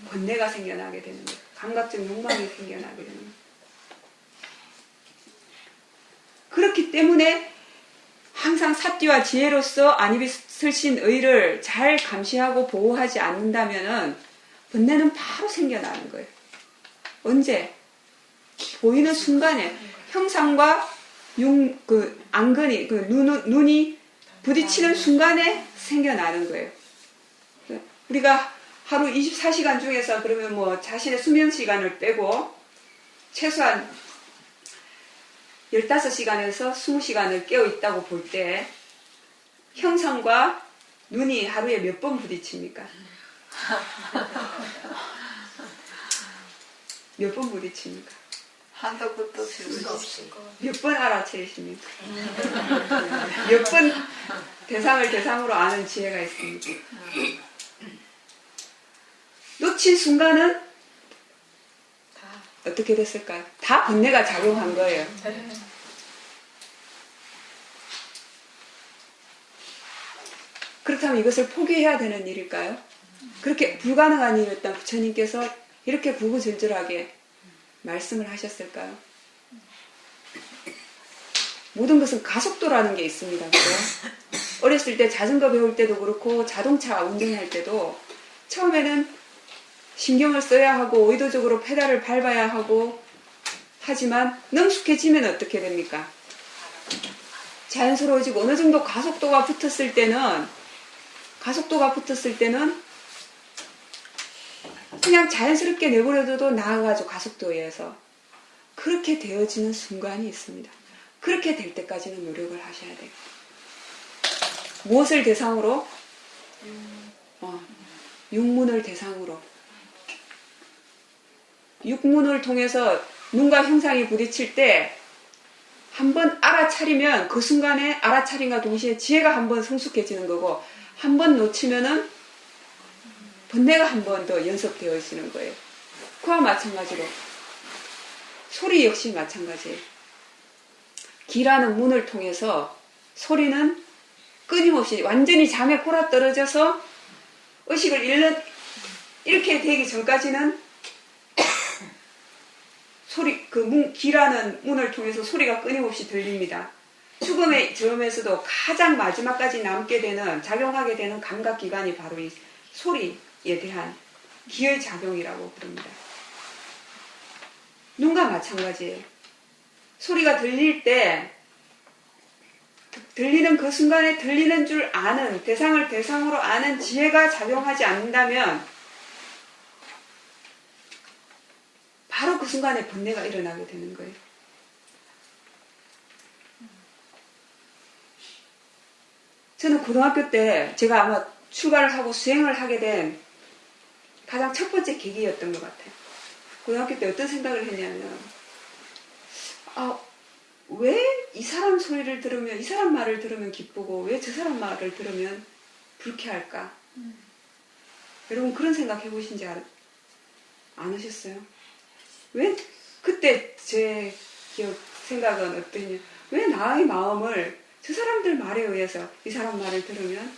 번뇌가 생겨나게 되는 거예요. 감각적 욕망이 생겨나게 되는 거예요. 그렇기 때문에 항상 사띠와 지혜로서 안이비설신의를 잘 감시하고 보호하지 않는다면 번뇌는 바로 생겨나는 거예요. 언제? 보이는 순간에 형상과 안근이 눈이 부딪히는 순간에 생겨나는 거예요. 우리가 하루 24시간 중에서 그러면 뭐 자신의 수면 시간을 빼고 최소한 15시간에서 20시간을 깨어 있다고 볼 때 형상과 눈이 하루에 몇 번 부딪힙니까? 몇 번 부딪힙니까? 한도 끝도 없을 수 없을 것 몇 번 알아채십니까? 몇 번 대상을 대상으로 아는 지혜가 있습니까? 놓친 순간은 다. 어떻게 됐을까요? 다 번뇌가 작용한 거예요. 그렇다면 이것을 포기해야 되는 일일까요? 그렇게 불가능한 일이었던 부처님께서 이렇게 구구절절하게 말씀을 하셨을까요? 모든 것은 가속도라는 게 있습니다. 그죠? 어렸을 때 자전거 배울 때도 그렇고 자동차 운전할 때도 처음에는 신경을 써야 하고 의도적으로 페달을 밟아야 하고 하지만 능숙해지면 어떻게 됩니까? 자연스러워지고 어느 정도 가속도가 붙었을 때는 그냥 자연스럽게 내버려둬도 나아가죠. 가속도에 의해서. 그렇게 되어지는 순간이 있습니다. 그렇게 될 때까지는 노력을 하셔야 돼요. 무엇을 대상으로? 육문을 대상으로. 육문을 통해서 눈과 형상이 부딪힐 때 한번 알아차리면 그 순간에 알아차림과 동시에 지혜가 한번 성숙해지는 거고 한 번 놓치면은 번뇌가 한 번 더 연습되어지는 거예요. 그와 마찬가지로 소리 역시 마찬가지예요. 귀라는 문을 통해서 소리는 끊임없이 완전히 잠에 골아떨어져서 의식을 잃는 이렇게 되기 전까지는 귀라는 문을 통해서 소리가 끊임없이 들립니다. 죽음의 저음에서도 가장 마지막까지 남게 되는, 작용하게 되는 감각기관이 바로 이 소리에 대한 귀의 작용이라고 부릅니다. 눈과 마찬가지예요. 소리가 들릴 때, 들리는 그 순간에 들리는 줄 아는, 대상을 대상으로 아는 지혜가 작용하지 않는다면 바로 그 순간에 번뇌가 일어나게 되는 거예요. 저는 고등학교 때 제가 아마 출가를 하고 수행을 하게 된 가장 첫 번째 계기였던 것 같아요. 고등학교 때 어떤 생각을 했냐면 왜 이 사람 소리를 들으면, 이 사람 말을 들으면 기쁘고 왜 저 사람 말을 들으면 불쾌할까? 여러분 그런 생각 해보신지 않으셨어요? 왜 그때 제 생각은 어떠냐? 왜 나의 마음을 저 사람들 말에 의해서 이 사람 말을 들으면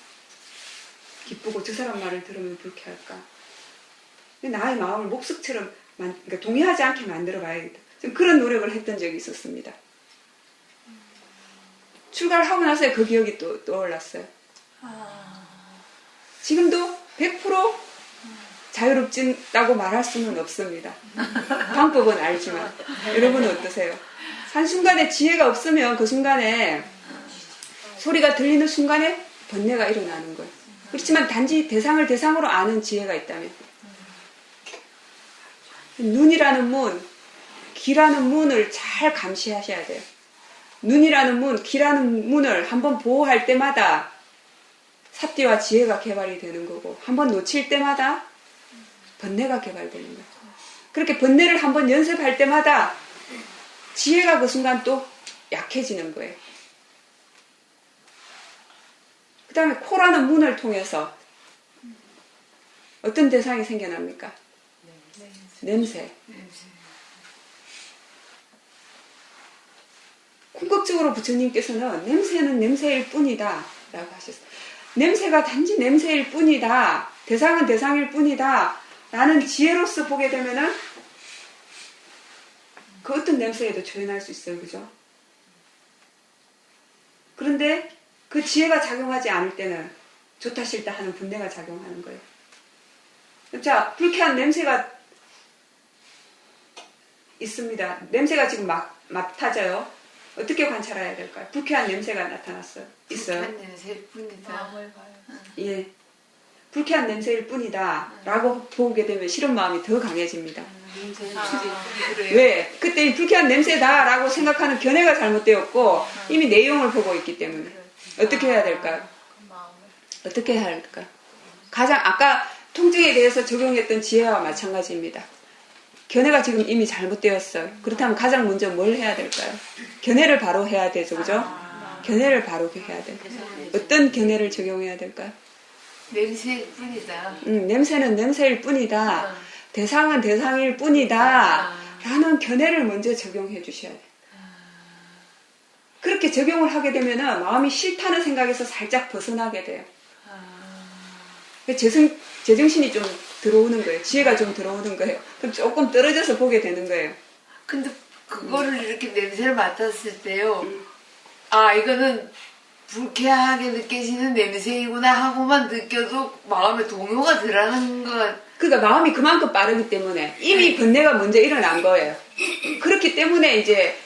기쁘고 저 사람 말을 들으면 불쾌할까? 왜 나의 마음을 목석처럼 그러니까 동의하지 않게 만들어 봐야겠다. 좀 그런 노력을 했던 적이 있었습니다. 출가를 하고 나서 그 기억이 또 떠올랐어요. 지금도 100% 자유롭다고 말할 수는 없습니다. 방법은 알지만. 여러분은 어떠세요? 한순간에 지혜가 없으면 그 순간에 소리가 들리는 순간에 번뇌가 일어나는 거예요. 그렇지만 단지 대상을 대상으로 아는 지혜가 있다면 눈이라는 문, 귀라는 문을 잘 감시하셔야 돼요. 눈이라는 문, 귀라는 문을 한번 보호할 때마다 삿띠와 지혜가 개발이 되는 거고 한번 놓칠 때마다 번뇌가 개발되는 거예요. 그렇게 번뇌를 한번 연습할 때마다 지혜가 그 순간 또 약해지는 거예요. 그 다음에 코라는 문을 통해서 어떤 대상이 생겨납니까? 냄새. 궁극적으로 부처님께서는 냄새는 냄새일 뿐이다 라고 하셨어요. 냄새가 단지 냄새일 뿐이다. 대상은 대상일 뿐이다. 라는 지혜로서 보게 되면은 그 어떤 냄새에도 조연할 수 있어요. 그죠? 그런데 그 지혜가 작용하지 않을 때는 좋다 싫다 하는 분뇌가 작용하는 거예요. 자, 불쾌한 냄새가 있습니다. 냄새가 지금 막 맡아져요. 어떻게 관찰해야 될까요? 불쾌한 냄새가 나타났어요. 있어요. 불쾌한 냄새일 뿐이다. 마음을 봐요. 예. 불쾌한 냄새일 뿐이다. 라고 보게 되면 싫은 마음이 더 강해집니다. 그래요? 왜? 그때 이 불쾌한 냄새다 라고 생각하는 견해가 잘못되었고 이미 내용을 보고 있기 때문에 어떻게 해야 될까요? 그 마음을. 어떻게 해야 할까요? 가장 아까 통증에 대해서 적용했던 지혜와 마찬가지입니다. 견해가 지금 이미 잘못되었어요. 그렇다면 가장 먼저 뭘 해야 될까요? 견해를 바로 해야 되죠. 그죠? 견해를 바로 해야 돼요. 어떤 견해를 적용해야 될까요? 냄새일 뿐이다. 냄새는 냄새일 뿐이다. 대상은 대상일 뿐이다. 라는 견해를 먼저 적용해 주셔야 돼요. 그렇게 적용을 하게 되면 마음이 싫다는 생각에서 살짝 벗어나게 돼요. 제정신이 좀 들어오는 거예요. 지혜가 좀 들어오는 거예요. 그럼 조금 떨어져서 보게 되는 거예요. 근데 그거를 이렇게 냄새를 맡았을 때요. 아, 이거는 불쾌하게 느껴지는 냄새이구나 하고만 느껴도 마음에 동요가 들어가는 것. 그러니까 마음이 그만큼 빠르기 때문에 이미 번뇌가 먼저 일어난 거예요. 그렇기 때문에 이제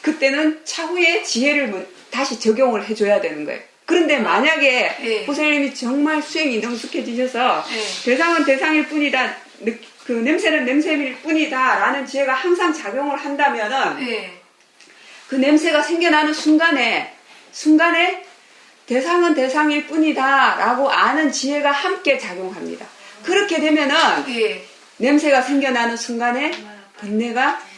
그때는 차후에 지혜를 다시 적용을 해줘야 되는 거예요. 그런데 만약에 네. 보살님이 정말 수행이 능숙해지셔서 네. 대상은 대상일 뿐이다, 그 냄새는 냄새일 뿐이다 라는 지혜가 항상 작용을 한다면은 네. 그 냄새가 생겨나는 순간에 대상은 대상일 뿐이다 라고 아는 지혜가 함께 작용합니다. 그렇게 되면은 네. 냄새가 생겨나는 순간에 번뇌가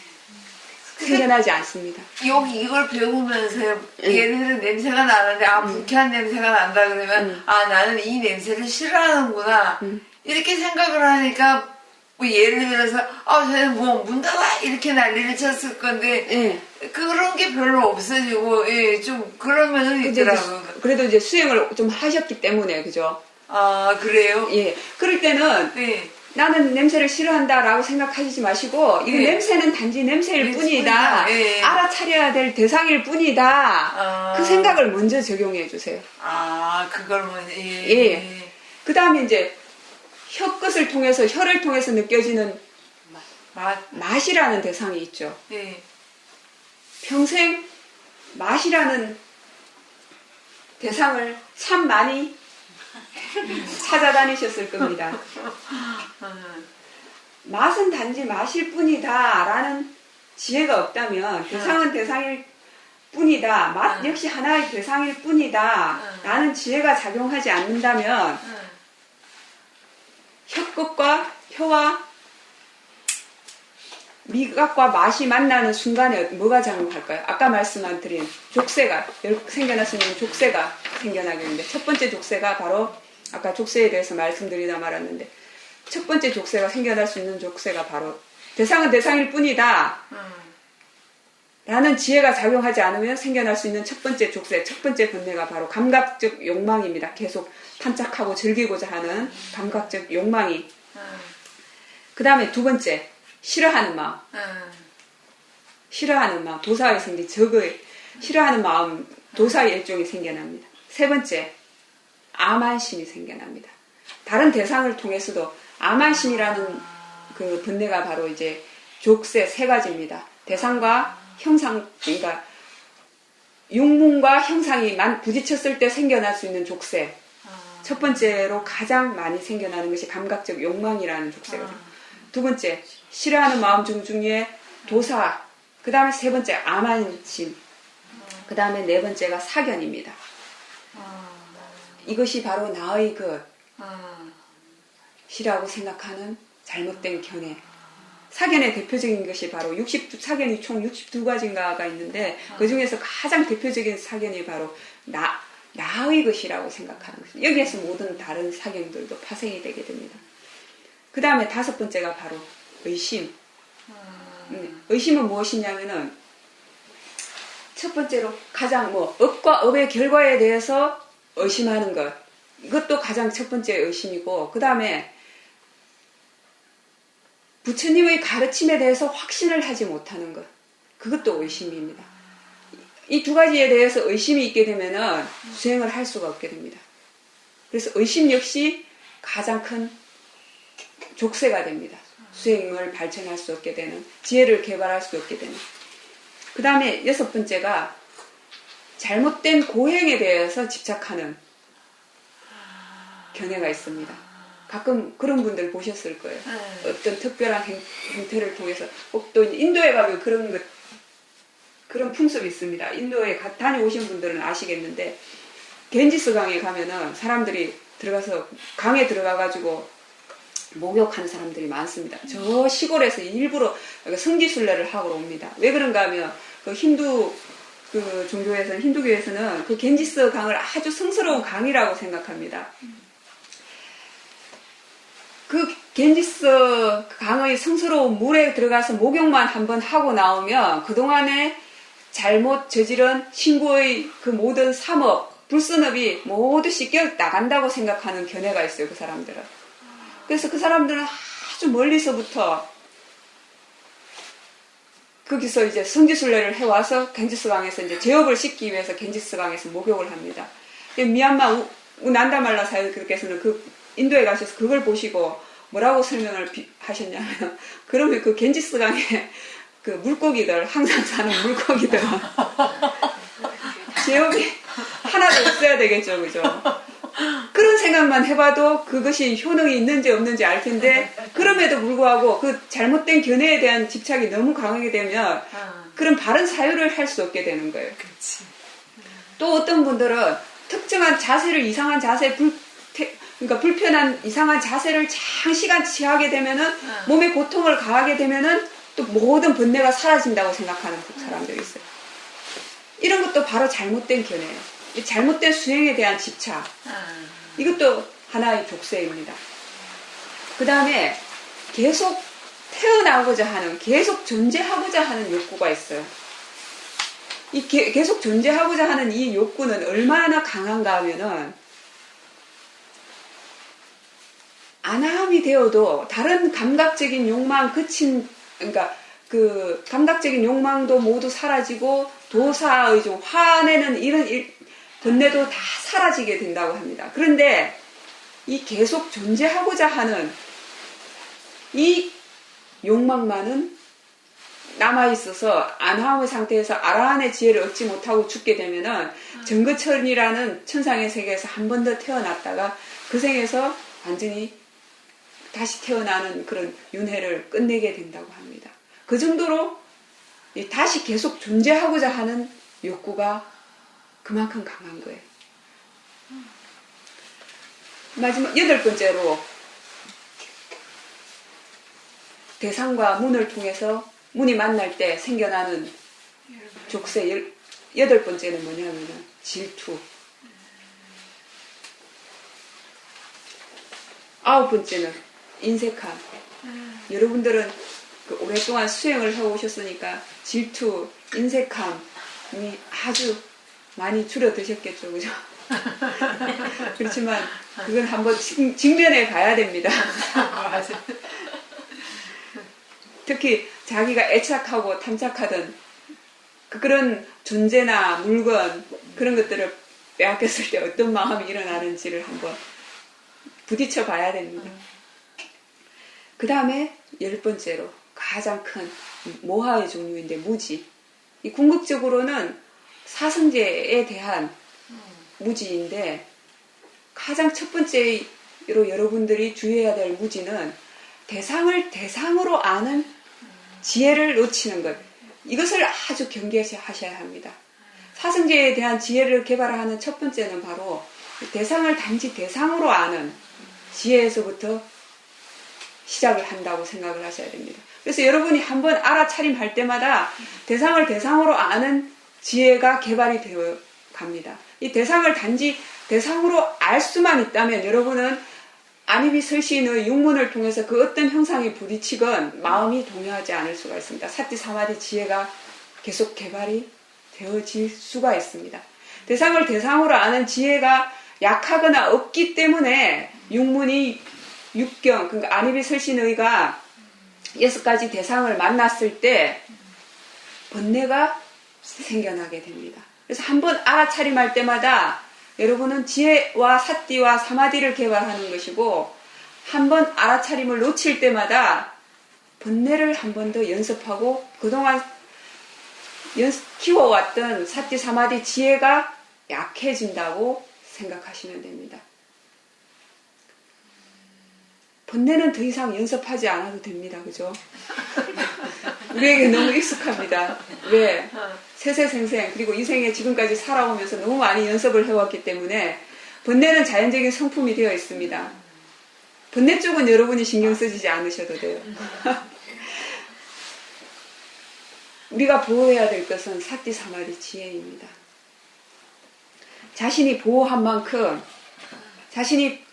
생겨나지 않습니다. 여기 이걸 배우면서 얘네들은 냄새가 나는데 불쾌한 냄새가 난다 그러면 아, 나는 이 냄새를 싫어하는구나 이렇게 생각을 하니까 뭐 예를 들어서 쟤는 뭐 문 닫아 이렇게 난리를 쳤을 건데 예. 그런 게 별로 없어지고 예, 좀 그런 면은 있더라고요. 그래도 이제 수행을 좀 하셨기 때문에 그죠? 아, 그래요? 예. 그럴 때는 네. 나는 냄새를 싫어한다라고 생각하시지 마시고 이 네. 냄새는 단지 냄새일 뿐이다. 예. 알아차려야 될 대상일 뿐이다. 아. 그 생각을 먼저 적용해 주세요. 아, 그걸 뭐 예. 그 다음에 이제 혀끝을 통해서 혀를 통해서 느껴지는 맛이라는 대상이 있죠. 네. 평생 맛이라는 대상을 참 많이 찾아다니셨을 겁니다. 맛은 단지 맛일 뿐이다 라는 지혜가 없다면 대상은 대상일 뿐이다. 맛 역시 하나의 대상일 뿐이다 라는 지혜가 작용하지 않는다면 혀끝과 혀와 미각과 맛이 만나는 순간에 뭐가 작용할까요? 아까 말씀드린 족쇄가 생겨날 수 있는 족쇄가 생겨나겠는데 첫 번째 족쇄가 바로 아까 족쇄에 대해서 말씀드리다 말았는데 첫 번째 족쇄가 생겨날 수 있는 족쇄가 바로 대상은 대상일 뿐이다 라는 지혜가 작용하지 않으면 생겨날 수 있는 첫 번째 족쇄, 첫 번째 번뇌가 바로 감각적 욕망입니다. 계속 탐착하고 즐기고자 하는 감각적 욕망이. 그 다음에 두 번째 싫어하는 마음. 싫어하는 마음, 도사의 성지, 적의 싫어하는 마음, 도사의 일종이 생겨납니다. 세 번째, 암환심이 생겨납니다. 다른 대상을 통해서도 암환심이라는 그 번뇌가 바로 이제 족세 세 가지입니다. 대상과 형상, 그러니까 육문과 형상이 부딪혔을 때 생겨날 수 있는 족세. 첫 번째로 가장 많이 생겨나는 것이 감각적 욕망이라는 족쇄거든요. 두 번째, 싫어하는 마음 중에 도사. 그 다음에 세 번째, 암환심. 그 다음에 네 번째가 사견입니다. 이것이 바로 나의 것이라고 생각하는 잘못된 견해. 사견의 대표적인 것이 바로 사견이 총 62가지인가가 있는데 그 중에서 가장 대표적인 사견이 바로 나의 것이라고 생각하는 것입니다. 여기에서 모든 다른 사견들도 파생이 되게 됩니다. 그 다음에 다섯 번째가 바로 의심. 의심은 무엇이냐면은 첫 번째로 가장 업과 업의 결과에 대해서 의심하는 것. 이것도 가장 첫 번째 의심이고 그 다음에 부처님의 가르침에 대해서 확신을 하지 못하는 것. 그것도 의심입니다. 이 두 가지에 대해서 의심이 있게 되면은 수행을 할 수가 없게 됩니다. 그래서 의심 역시 가장 큰 족쇄가 됩니다. 수행을 발전할 수 없게 되는, 지혜를 개발할 수 없게 되는. 그 다음에 여섯 번째가 잘못된 고행에 대해서 집착하는 견해가 있습니다. 가끔 그런 분들 보셨을 거예요. 어떤 특별한 행태를 통해서 또 인도에 가면 그런 풍습이 있습니다. 인도에 다녀오신 분들은 아시겠는데 겐지스 강에 가면은 사람들이 들어가서 강에 들어가가지고 목욕하는 사람들이 많습니다. 저 시골에서 일부러 성지순례를 하고 옵니다. 왜 그런가 하면 그 힌두교에서는 그 겐지스 강을 아주 성스러운 강이라고 생각합니다. 그 겐지스 강의 성스러운 물에 들어가서 목욕만 한번 하고 나오면 그동안에 잘못 저지른 신고의 그 모든 삼업, 불선업이 모두 씻겨 나간다고 생각하는 견해가 있어요, 그 사람들은. 그래서 그 사람들은 아주 멀리서부터 거기서 이제 성지순례를 해와서 겐지스강에서 이제 제업을 씻기 위해서 겐지스강에서 목욕을 합니다. 미얀마 난다말라 사유께서는 그 인도에 가셔서 그걸 보시고 뭐라고 설명을 하셨냐면, 그러면 그 겐지스강에 그 물고기들, 항상 사는 물고기들 제업이 하나도 없어야 되겠죠, 그죠? 그런 생각만 해봐도 그것이 효능이 있는지 없는지 알 텐데, 그럼에도 불구하고 그 잘못된 견해에 대한 집착이 너무 강하게 되면 그런 바른 사유를 할 수 없게 되는 거예요. 그렇지. 또 어떤 분들은 특정한 자세를 이상한 자세, 그러니까 불편한 이상한 자세를 장시간 취하게 되면은 몸에 고통을 가하게 되면은 또 모든 번뇌가 사라진다고 생각하는 사람들이 있어요. 이런 것도 바로 잘못된 견해예요. 이 잘못된 수행에 대한 집착. 이것도 하나의 족쇄입니다. 그 다음에 계속 태어나고자 하는, 계속 존재하고자 하는 욕구가 있어요. 이 계속 존재하고자 하는 이 욕구는 얼마나 강한가 하면은, 안함이 되어도 다른 감각적인 욕망 그러니까 그 감각적인 욕망도 모두 사라지고 도사의 좀 화내는 이런 번뇌도 다 사라지게 된다고 합니다. 그런데 이 계속 존재하고자 하는 이 욕망만은 남아있어서 안함의 상태에서 아라한의 지혜를 얻지 못하고 죽게 되면은 정거천이라는 천상의 세계에서 한 번 더 태어났다가 그 생에서 완전히 다시 태어나는 그런 윤회를 끝내게 된다고 합니다. 그 정도로 다시 계속 존재하고자 하는 욕구가 그만큼 강한 거예요. 마지막 여덟 번째로 대상과 문을 통해서 문이 만날 때 생겨나는 족쇄 여덟 번째는 뭐냐면은 질투. 아홉 번째는 인색함. 여러분들은 그 오랫동안 수행을 해오셨으니까 질투, 인색함이 아주 많이 줄어드셨겠죠, 그죠? 그렇지만 그건 한번 직면해 봐야 됩니다. 특히 자기가 애착하고 탐착하던 그런 존재나 물건 그런 것들을 빼앗겼을 때 어떤 마음이 일어나는지를 한번 부딪혀 봐야 됩니다. 그 다음에 10번째로 가장 큰 모하의 종류인데 무지. 이 궁극적으로는 사성제에 대한 무지인데 가장 첫 번째로 여러분들이 주의해야 될 무지는 대상을 대상으로 아는 지혜를 놓치는 것. 이것을 아주 경계하셔야 합니다. 사성제에 대한 지혜를 개발하는 첫 번째는 바로 대상을 단지 대상으로 아는 지혜에서부터 시작을 한다고 생각을 하셔야 됩니다. 그래서 여러분이 한번 알아차림할 때마다 대상을 대상으로 아는 지혜가 개발이 되어 갑니다. 이 대상을 단지 대상으로 알 수만 있다면 여러분은 안입이 설시인의 육문을 통해서 그 어떤 형상이 부딪히건 마음이 동요하지 않을 수가 있습니다. 사티 사마디 지혜가 계속 개발이 되어질 수가 있습니다. 대상을 대상으로 아는 지혜가 약하거나 없기 때문에 육문이 육경, 그러니까 안입이 설신의가 6가지 대상을 만났을 때 번뇌가 생겨나게 됩니다. 그래서 한번 알아차림할 때마다 여러분은 지혜와 사띠와 사마디를 개발하는 것이고 한번 알아차림을 놓칠 때마다 번뇌를 한 번 더 연습하고 그동안 키워왔던 사띠 사마디 지혜가 약해진다고 생각하시면 됩니다. 번뇌는 더 이상 연습하지 않아도 됩니다. 그죠? 우리에게 너무 익숙합니다. 왜? 세세생생 그리고 이 생에 지금까지 살아오면서 너무 많이 연습을 해왔기 때문에 번뇌는 자연적인 성품이 되어 있습니다. 번뇌 쪽은 여러분이 신경 쓰지 않으셔도 돼요. 우리가 보호해야 될 것은 사띠 사마디 지혜입니다. 자신이 보호한 만큼 자신이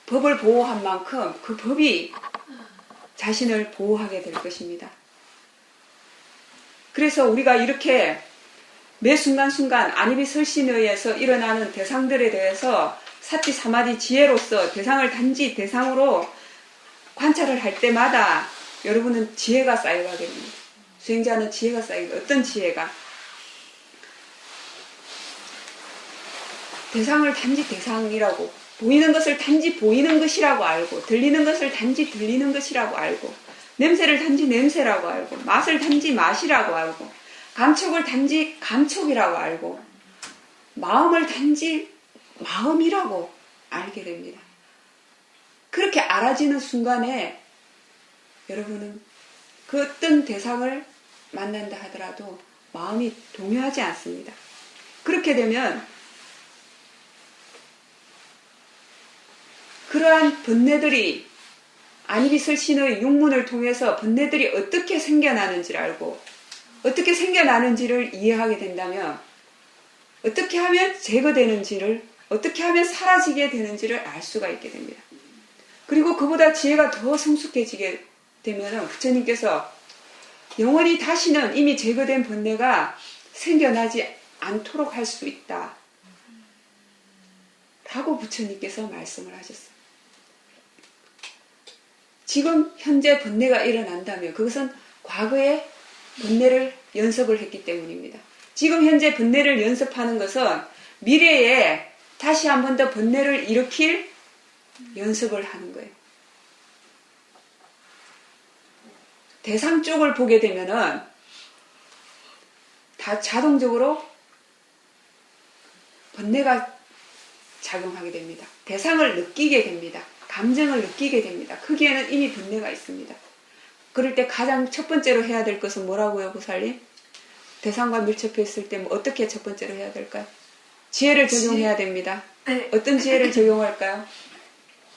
법을 보호한 만큼 그 법이 자신을 보호하게 될 것입니다. 그래서 우리가 이렇게 매 순간순간 안입이 설신에 의해서 일어나는 대상들에 대해서 사띠 사마디 지혜로서 대상을 단지 대상으로 관찰을 할 때마다 여러분은 지혜가 쌓여가게 됩니다. 수행자는 지혜가 쌓이게 어떤 지혜가? 대상을 단지 대상이라고 보이는 것을 단지 보이는 것이라고 알고 들리는 것을 단지 들리는 것이라고 알고 냄새를 단지 냄새라고 알고 맛을 단지 맛이라고 알고 감촉을 단지 감촉이라고 알고 마음을 단지 마음이라고 알게 됩니다. 그렇게 알아지는 순간에 여러분은 그 어떤 대상을 만난다 하더라도 마음이 동요하지 않습니다. 그렇게 되면 그러한 번뇌들이 안입이 설신의 육문을 통해서 번뇌들이 어떻게 생겨나는지를 알고 어떻게 생겨나는지를 이해하게 된다면 어떻게 하면 제거되는지를 어떻게 하면 사라지게 되는지를 알 수가 있게 됩니다. 그리고 그보다 지혜가 더 성숙해지게 되면 부처님께서 영원히 다시는 이미 제거된 번뇌가 생겨나지 않도록 할 수 있다 라고 부처님께서 말씀을 하셨어요. 지금 현재 번뇌가 일어난다면 그것은 과거에 번뇌를 연습을 했기 때문입니다. 지금 현재 번뇌를 연습하는 것은 미래에 다시 한 번 더 번뇌를 일으킬 연습을 하는 거예요. 대상 쪽을 보게 되면은 다 자동적으로 번뇌가 작용하게 됩니다. 대상을 느끼게 됩니다. 감정을 느끼게 됩니다. 거기에는 이미 번뇌가 있습니다. 그럴 때 가장 첫 번째로 해야 될 것은 뭐라고요, 보살님? 대상과 밀접했을 때 어떻게 첫 번째로 해야 될까요? 지혜를 적용해야 됩니다. 네. 어떤 지혜를 적용할까요?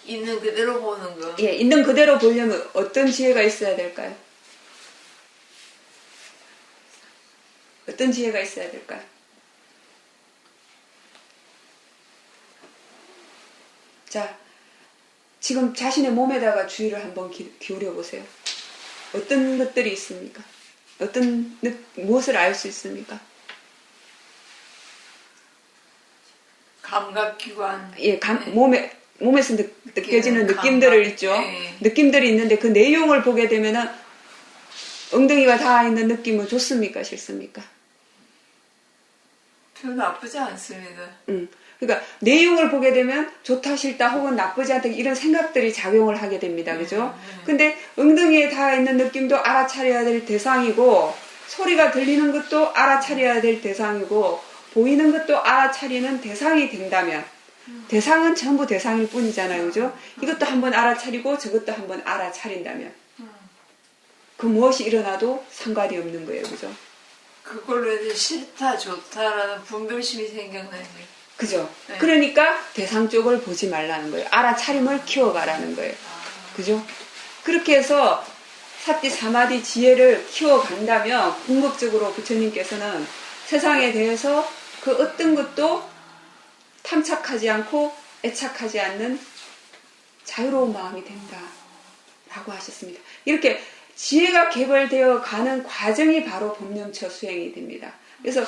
있는 그대로 보는 거. 예, 있는 그대로 보려면 어떤 지혜가 있어야 될까요? 어떤 지혜가 있어야 될까요? 자, 지금 자신의 몸에다가 주의를 한번 기울여 보세요. 어떤 것들이 있습니까? 무엇을 알 수 있습니까? 감각기관. 예, 몸에서 느껴지는 감각. 느낌들을 있죠. 네. 느낌들이 있는데 그 내용을 보게 되면은 엉덩이가 닿아 있는 느낌은 좋습니까? 싫습니까? 별로 나쁘지 않습니다. 그러니까 내용을 보게 되면 좋다 싫다 혹은 나쁘지 않다 이런 생각들이 작용을 하게 됩니다. 그죠? 근데 엉덩이에 닿아 있는 느낌도 알아차려야 될 대상이고 소리가 들리는 것도 알아차려야 될 대상이고 보이는 것도 알아차리는 대상이 된다면 대상은 전부 대상일 뿐이잖아요. 그죠? 이것도 한번 알아차리고 저것도 한번 알아차린다면 그 무엇이 일어나도 상관이 없는 거예요. 그죠? 그걸로 이제 싫다 좋다라는 분별심이 생겨나요. 그죠? 네. 그러니까 대상 쪽을 보지 말라는 거예요. 알아차림을 키워가라는 거예요. 그죠? 그렇게 해서 사띠 사마디 지혜를 키워간다면 궁극적으로 부처님께서는 세상에 대해서 그 어떤 것도 탐착하지 않고 애착하지 않는 자유로운 마음이 된다 라고 하셨습니다. 이렇게 지혜가 개발되어 가는 과정이 바로 법념처 수행이 됩니다. 그래서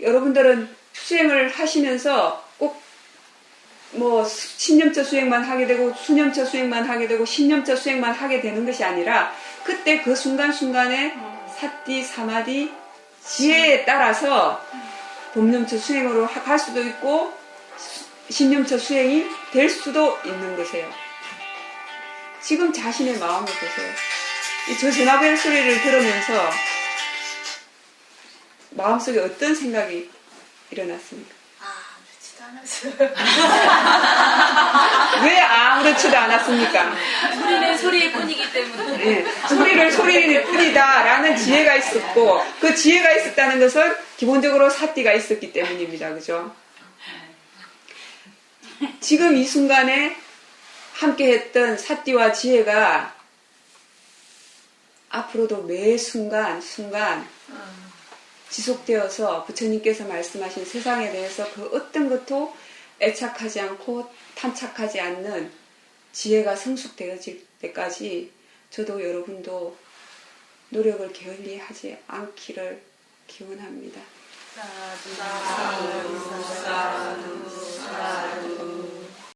여러분들은 수행을 하시면서 꼭 뭐 신념처 수행만 하게 되고 수념처 수행만 하게 되고 신념처 수행만 하게 되는 것이 아니라 그때 그 순간순간에 사띠 사마디 지혜에 따라서 법념처 수행으로 갈 수도 있고 신념처 수행이 될 수도 있는 것이에요. 지금 자신의 마음을 보세요. 저 전화벨 소리를 들으면서 마음속에 어떤 생각이 일어났습니까? 아무렇지도 않았어요. 왜 아무렇지도 않았습니까? 소리는 소리일 뿐이기 때문에. 네, 소리를 소리일 뿐이다 라는 지혜가 있었고 그 지혜가 있었다는 것은 기본적으로 사띠가 있었기 때문입니다. 그죠? 지금 이 순간에 함께 했던 사띠와 지혜가 앞으로도 매 순간 지속되어서 부처님께서 말씀하신 세상에 대해서 그 어떤 것도 애착하지 않고 탐착하지 않는 지혜가 성숙되어질 때까지 저도 여러분도 노력을 게을리 하지 않기를 기원합니다. 사두